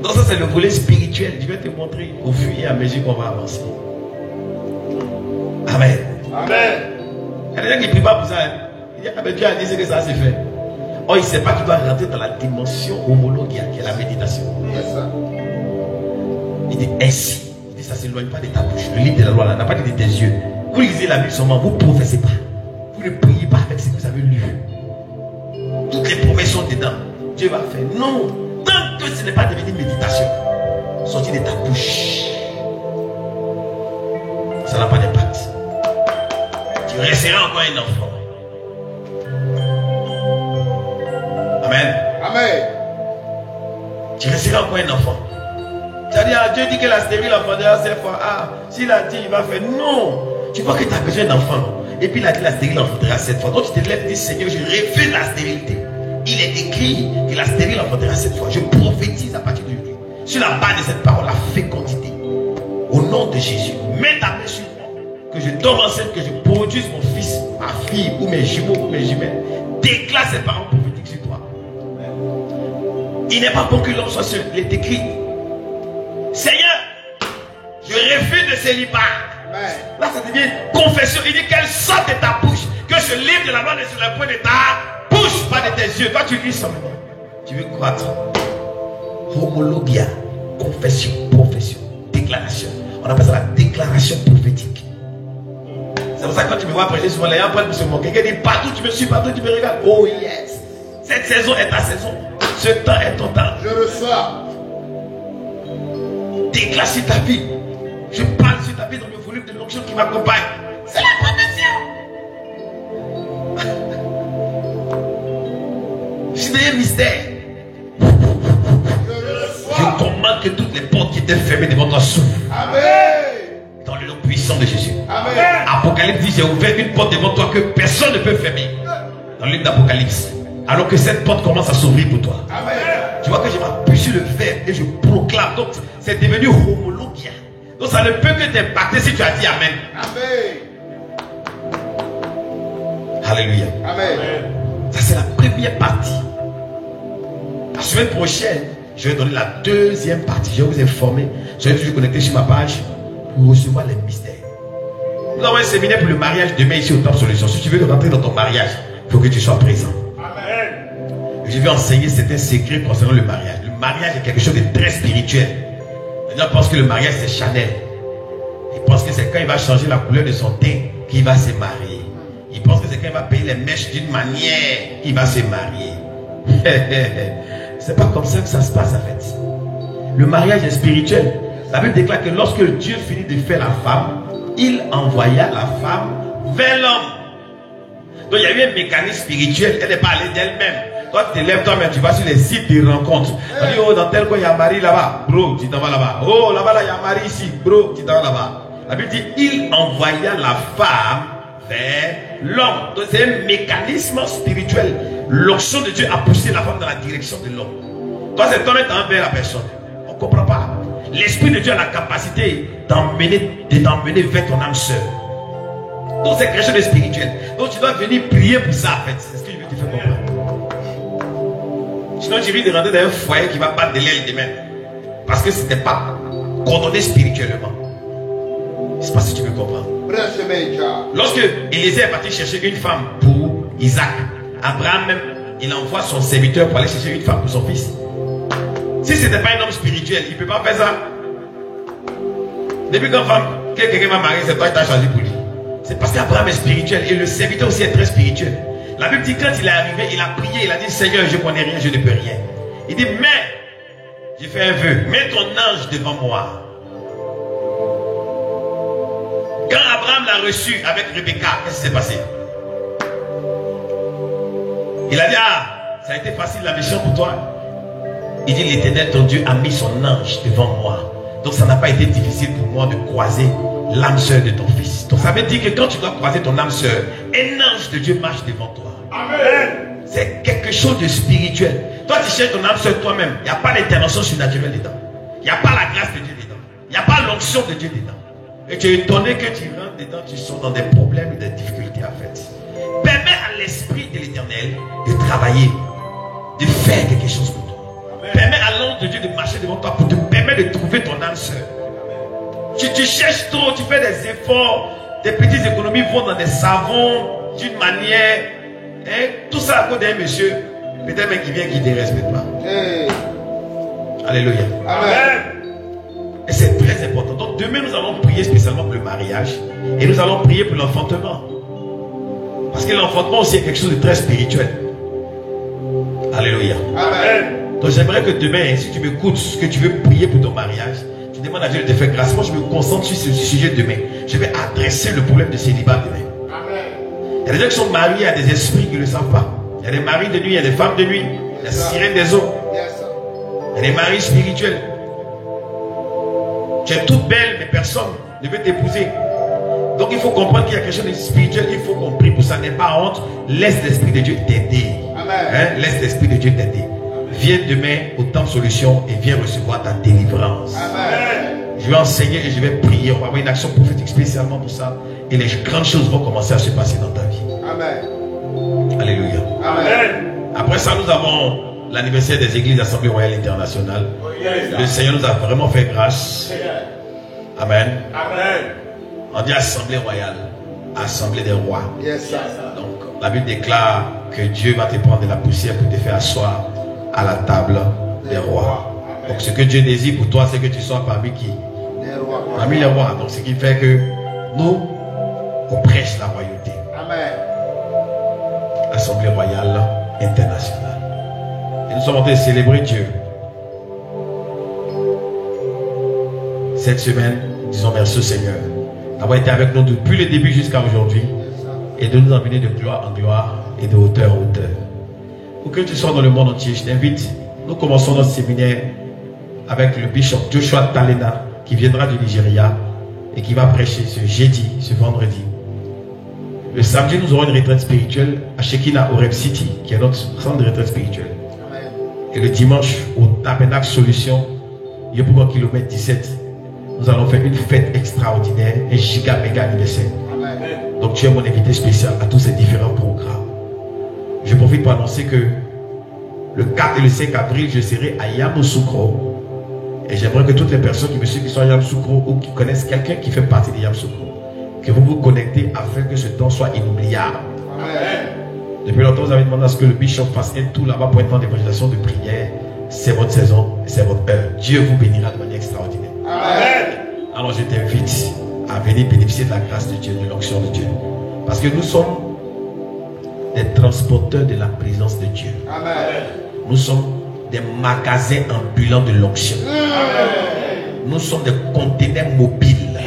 Donc ça c'est le volet spirituel. Je vais te montrer au fur et à mesure qu'on va avancer. Amen. Amen. Il y a des gens qui ne prient pas pour ça. Hein. Dieu a dit que ça s'est fait. Oh, il ne sait pas qu'il doit rentrer dans la dimension homologia qui est la méditation. Il dit ainsi. Il dit ça ne s'éloigne pas de ta bouche. Le livre de la loi n'a pas dit de tes yeux. Vous lisez la Bible seulement, vous ne professez pas. Vous ne priez pas avec ce que vous avez lu. Toutes les promesses sont dedans. Dieu va faire. Non. Tant que ce n'est pas devenu méditation, sorti de ta bouche, ça n'a pas d'impact. Tu resteras encore un enfant. Amen. Amen. Tu resteras encore un enfant. C'est-à-dire, Dieu dit que la stérile enfantera 7 fois. Ah, s'il a dit, il va faire. Non. Tu vois que tu as besoin d'enfant. Et puis il a dit la stérile enfantera 7 fois. Donc tu te lèves et dis, Seigneur, je refuse la stérilité. Il est écrit que la stérile enfantera 7 fois. Je prophétise à partir d'aujourd'hui. Sur la base de cette parole, la fécondité. Au nom de Jésus, mets ta main sur moi. Que je tombe enceinte, que je produise mon fils, ma fille, ou mes jumeaux, ou mes jumelles. Déclare ces paroles prophétiques sur toi. Il n'est pas bon que l'homme soit seul. Il est écrit. Seigneur, je refuse de célibat. Là, ça devient confession. Il dit qu'elle sorte de ta bouche. Que ce livre de la loi est sur le point de ta bouche, pas de tes yeux. Toi, tu lis ça maintenant. Tu veux croître. Homologia, confession, profession, déclaration. On appelle ça la déclaration prophétique. C'est pour ça que quand tu me vois prêcher souvent, les gens prennent pour se moquer. Quelqu'un dit partout, tu me suis, partout, tu me regardes. Oh yes. Cette saison est ta saison. Ce temps est ton temps. Je reçois. Déclare sur ta vie. Je parle sur ta vie dans le volume de l'onction qui m'accompagne. C'est la profession. C'est un mystère. Je commande que toutes les portes qui étaient fermées devant toi s'ouvrent. Amen. Dans le nom puissant de Jésus. Amen. Apocalypse dit, j'ai ouvert une porte devant toi que personne ne peut fermer. Dans le livre d'Apocalypse. Alors que cette porte commence à s'ouvrir pour toi. Amen. Tu vois que je m'appuie sur le verbe et je proclame. Donc c'est devenu homologia. Donc ça ne peut que t'impacter si tu as dit Amen. Amen. Alléluia. Amen. Ça c'est la première partie. La semaine prochaine, je vais donner la deuxième partie. Je vais vous informer. Soyez toujours connectés sur ma page pour recevoir les mystères. Nous avons un séminaire pour le mariage demain ici au Temple Solution. Si tu veux rentrer dans ton mariage, il faut que tu sois présent. Amen. Je vais enseigner certains secrets concernant le mariage. Le mariage est quelque chose de très spirituel. Les gens pensent que le mariage c'est Chanel. Ils pensent que c'est quand il va changer la couleur de son teint qu'il va se marier. Ils pensent que c'est quand il va payer les mèches d'une manière qu'il va se marier. C'est pas comme ça que ça se passe en fait. Le mariage est spirituel. La Bible déclare que lorsque Dieu finit de faire la femme, il envoya la femme vers l'homme. Donc il y a eu un mécanisme spirituel. Elle n'est pas allée d'elle-même. Toi tu te lèves toi-même, tu vas sur les sites de rencontres. On dit, oh, dans tel coin il y a Marie là-bas. Bro, tu t'en vas là-bas. Oh, là-bas là, il y a Marie ici. Bro, tu t'en vas là-bas. La Bible dit, il envoya la femme vers l'homme. Donc c'est un mécanisme spirituel. L'onction de Dieu a poussé la femme dans la direction de l'homme. Toi c'est toi-même envers la personne. On ne comprend pas. L'Esprit de Dieu a la capacité de t'emmener vers ton âme sœur. Donc c'est quelque chose de spirituel. Donc tu dois venir prier pour ça en fait. C'est ce que je veux te faire comprendre. Sinon tu risques de rentrer dans un foyer qui va battre de l'aile demain. Parce que ce n'était pas coordonné spirituellement. Je ne sais pas si tu veux comprendre. Lorsque Élisée est parti chercher une femme pour Isaac, Abraham même, il envoie son serviteur pour aller chercher une femme pour son fils. Si ce n'était pas un homme spirituel, il ne peut pas faire ça. Depuis quand quelqu'un va marier, c'est toi qui t'as choisi pour lui. C'est parce qu'Abraham est spirituel et le serviteur aussi est très spirituel. La Bible dit quand il est arrivé, il a prié, il a dit Seigneur, je ne connais rien, je ne peux rien. Il dit mais, j'ai fait un vœu, mets ton ange devant moi. Quand Abraham l'a reçu avec Rebecca, qu'est-ce qui s'est passé? Il a dit ah, ça a été facile la mission pour toi. Il dit l'Éternel ton Dieu a mis son ange devant moi. Donc ça n'a pas été difficile pour moi de croiser l'âme sœur de ton fils. Donc ça veut dire que quand tu dois croiser ton âme sœur, un ange de Dieu marche devant toi. Amen. C'est quelque chose de spirituel. Toi tu cherches ton âme sœur toi-même. Il n'y a pas d'intervention surnaturelle dedans. Il n'y a pas la grâce de Dieu dedans. Il n'y a pas l'onction de Dieu dedans. Et tu es étonné que tu rentres dedans, tu sors dans des problèmes et des difficultés en fait. Permets à l'Esprit de l'Éternel de travailler, de faire quelque chose pour toi. Permets à l'ange de Dieu de marcher devant toi pour te permettre de trouver ton âme sœur. Tu cherches trop, tu fais des efforts, tes petites économies vont dans des savons d'une manière. Hein? Tout ça à cause d'un monsieur, peut-être même qui vient qui ne te respecte pas. Alléluia. Amen. Et c'est très important. Donc demain nous allons prier spécialement pour le mariage et nous allons prier pour l'enfantement. Parce que l'enfantement aussi est quelque chose de très spirituel. Alléluia. Amen. Donc j'aimerais que demain, si tu m'écoutes, ce que tu veux prier pour ton mariage, tu demandes à Dieu de te faire grâce. Moi je me concentre sur ce sujet demain. Je vais adresser le problème de célibat demain. Amen. Il y a des gens qui sont mariés à des esprits qui ne le savent pas. Il y a des maris de nuit, il y a des femmes de nuit. Il y a des sirènes des eaux. Il y a des maris spirituels. Tu es toute belle, mais personne ne veut t'épouser. Donc il faut comprendre qu'il y a quelque chose de spirituel. Il faut qu'on prie pour ça. N'aie pas honte. Laisse l'Esprit de Dieu t'aider. Hein? Laisse l'Esprit de Dieu t'aider. Viens demain au temps de solution et viens recevoir ta délivrance. Amen. Je vais enseigner et je vais prier. On va avoir une action prophétique spécialement pour ça. Et les grandes choses vont commencer à se passer dans ta vie. Amen. Alléluia. Amen. Après ça, nous avons l'anniversaire des églises d'Assemblée Royale Internationale. Le Seigneur nous a vraiment fait grâce. Amen. Amen. On dit Assemblée Royale, Assemblée des rois. Donc la Bible déclare que Dieu va te prendre de la poussière pour te faire asseoir à la table des rois. Donc ce que Dieu désire pour toi, c'est que tu sois parmi qui? Parmi les rois. Donc ce qui fait que nous, on prêche la royauté. Amen. Assemblée Royale Internationale. Et nous sommes en train de célébrer Dieu. Cette semaine, disons merci au Seigneur d'avoir été avec nous depuis le début jusqu'à aujourd'hui et de nous emmener de gloire en gloire et de hauteur en hauteur. Pour que tu sois dans le monde entier, je t'invite. Nous commençons notre séminaire avec le bishop Joshua Talena qui viendra du Nigeria et qui va prêcher ce jeudi, ce vendredi. Le samedi, nous aurons une retraite spirituelle à Shekinah Horeb City, qui est notre centre de retraite spirituelle. Et le dimanche, au Tabernacle Solution, Yopougon kilomètre 17, nous allons faire une fête extraordinaire, un giga méga anniversaire. Donc tu es mon invité spécial à tous ces différents programmes. Je profite pour annoncer que le 4 et le 5 avril, je serai à Yamoussoukro. Et j'aimerais que toutes les personnes qui me suivent, qui sont à Yamoussoukro ou qui connaissent quelqu'un qui fait partie de Yamoussoukro, que vous vous connectez afin que ce temps soit inoubliable. Amen. Depuis longtemps, vous avez demandé à ce que le bishop fasse un tour là-bas pour un temps d'évangélisation, de prière. c'est votre saison, c'est votre heure. Dieu vous bénira de manière extraordinaire. Amen. Alors je t'invite à venir bénéficier de la grâce de Dieu, de l'onction de Dieu. Parce que nous sommes des transporteurs de la présence de Dieu. Amen. Nous sommes des magasins ambulants de l'onction. Nous sommes des conteneurs mobiles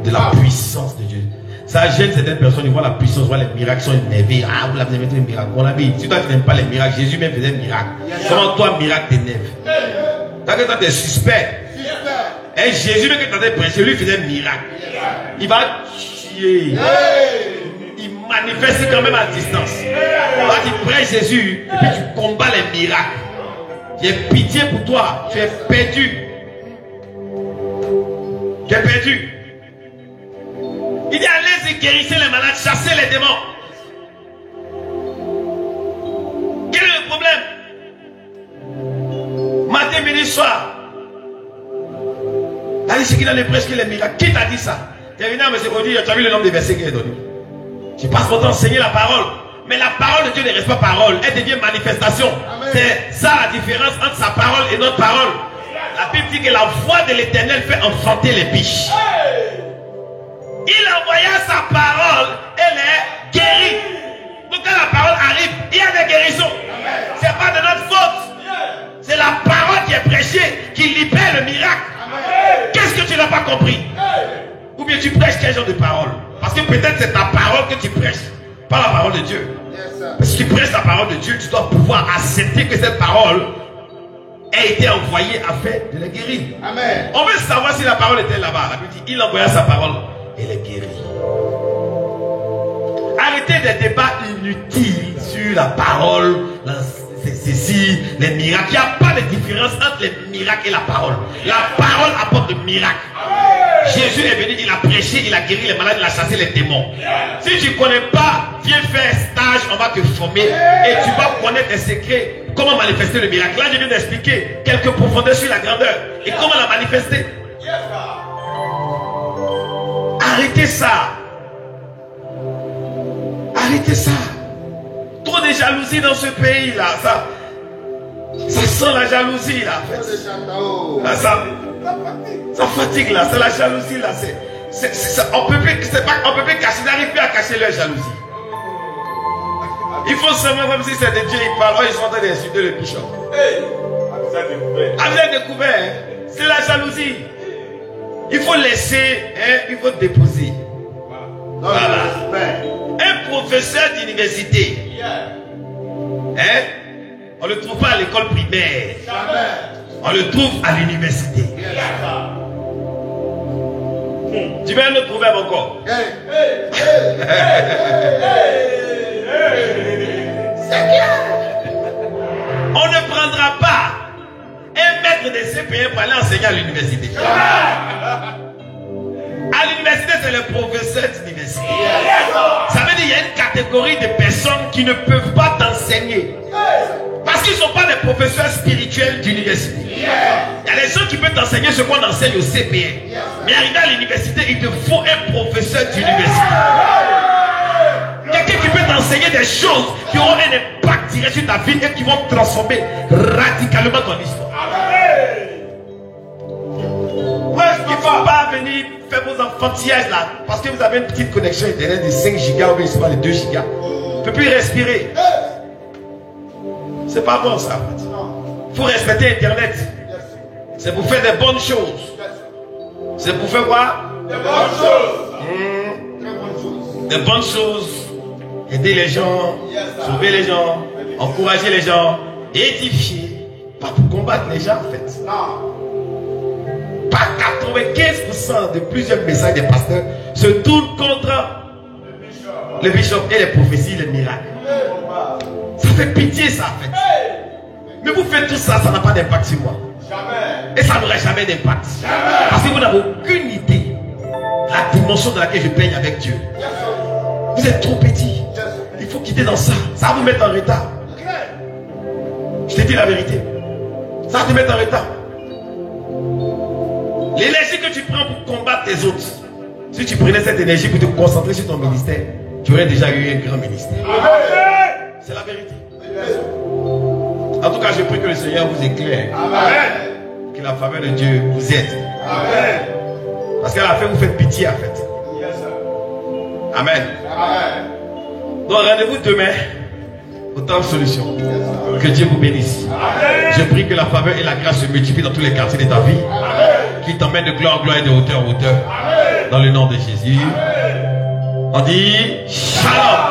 de la puissance de Dieu. Ça gêne certaines personnes, ils voient la puissance, ils voient les miracles, ils sont énervés. Ah, vous l'avez mis un miracle. On a dit, si toi tu n'aimes pas les miracles, Jésus même faisait un miracle. Comment toi, miracle t'énerve? T'as que toi, t'es suspect. Et Jésus, même que tu as prêché, lui faisait un miracle. Il va tuer. Il manifeste quand même à distance. Toi, tu prêches Jésus, et puis tu combats les miracles. J'ai pitié pour toi. Tu es perdu. Tu es perdu. Il dit allez-y, guérissez les malades, chassez les démons. Quel est le problème? Matin, midi, soir. Allez, c'est qu'il a les prêches, les miracles. Qui t'a dit ça? Tu es venu à M. Odi, tu as vu le nombre de versets qu'il a donné. Tu passes votre temps à enseigner la parole. Mais la parole de Dieu ne reste pas parole, elle devient manifestation. C'est ça la différence entre sa parole et notre parole. La Bible dit que la voix de l'Éternel fait enfanter les biches. Il envoya sa parole, elle est guérie. Donc quand la parole arrive, il y a des guérisons. Ce n'est pas de notre faute. C'est la parole qui est prêchée qui libère le miracle. Qu'est-ce que tu n'as pas compris? Ou bien tu prêches quel genre de parole? Parce que peut-être c'est ta parole que tu prêches, pas la parole de Dieu. Parce que tu prêches la parole de Dieu, tu dois pouvoir accepter que cette parole a été envoyée afin de les guérir. Amen. On veut savoir si la parole était là-bas. La Bible dit, il envoya sa parole et les guérit. Arrêtez des débats inutiles sur la parole, ceci, les miracles. Il n'y a pas de différence entre les miracles et la parole. La parole apporte le miracle. Jésus est venu, il a prêché, il a guéri les malades, il a chassé les démons. Si tu ne connais pas, viens faire stage, on va te former et tu vas connaître les secrets, comment manifester le miracle. Là, je viens d'expliquer quelques profondeurs sur la grandeur et comment la manifester. Arrêtez ça. Arrêtez ça. Trop de jalousie dans ce pays là. Ça sent la jalousie là. Ça fatigue là. C'est la jalousie là. On peut plus cacher. N'arrive plus à cacher leur jalousie. Il faut seulement, même si c'est de Dieu, ils parlent. Ils sont en train d'insulter le bishop. Avec découvert, c'est la jalousie. Il faut laisser, il faut déposer. Voilà. Un professeur d'université, on ne le trouve pas à l'école primaire. On le trouve à l'université. Tu veux un autre proverbe encore? On ne prendra pas un maître de CPM pour aller enseigner à l'université. À l'université, c'est le professeur d'université. Ça veut dire qu'il y a une catégorie de personnes qui ne peuvent pas t'enseigner. Parce qu'ils ne sont pas des professeurs spirituels d'université. Il y a des gens qui peuvent t'enseigner ce qu'on enseigne au CPM. Mais arrivé à l'université, il te faut un professeur d'université. Quelqu'un qui peut t'enseigner des choses qui auront un impact direct sur ta vie et qui vont transformer radicalement ton histoire. Il ne faut pas venir faire vos enfantillages là. Parce que vous avez une petite connexion internet de 5 gigas ou bien de 2 gigas. Vous ne pouvez plus respirer. C'est pas bon ça. Il faut respecter internet. C'est pour faire des bonnes choses. C'est pour faire quoi? Des bonnes choses. Des bonnes choses. Aider les gens, sauver les gens, encourager les gens, édifier. Pas pour combattre les gens en fait. Pas 95% de plusieurs messages des pasteurs se tournent contre le bishop et les prophéties, les miracles. Ça fait pitié ça en fait. Mais vous faites tout ça, ça n'a pas d'impact sur moi. Et ça n'aurait jamais d'impact. Parce que vous n'avez aucune idée de la dimension dans laquelle je peigne avec Dieu. Vous êtes trop petit. Il faut quitter dans ça. Ça va vous mettre en retard. Je te dis la vérité. Ça va te mettre en retard. L'énergie que tu prends pour combattre tes autres, si tu prenais cette énergie pour te concentrer sur ton ministère, tu aurais déjà eu un grand ministère. C'est la vérité. En tout cas, je prie que le Seigneur vous éclaire. Amen. Que la faveur de Dieu vous aide. Amen. Parce qu'à la fin, vous faites pitié, en fait. Amen. Amen. Donc, rendez-vous demain au temps de solution. Que Dieu vous bénisse. Amen. Je prie que la faveur et la grâce se multiplient dans tous les quartiers de ta vie. Qu'il t'emmène de gloire en gloire et de hauteur en hauteur. Amen. Dans le nom de Jésus. Amen. On dit Shalom.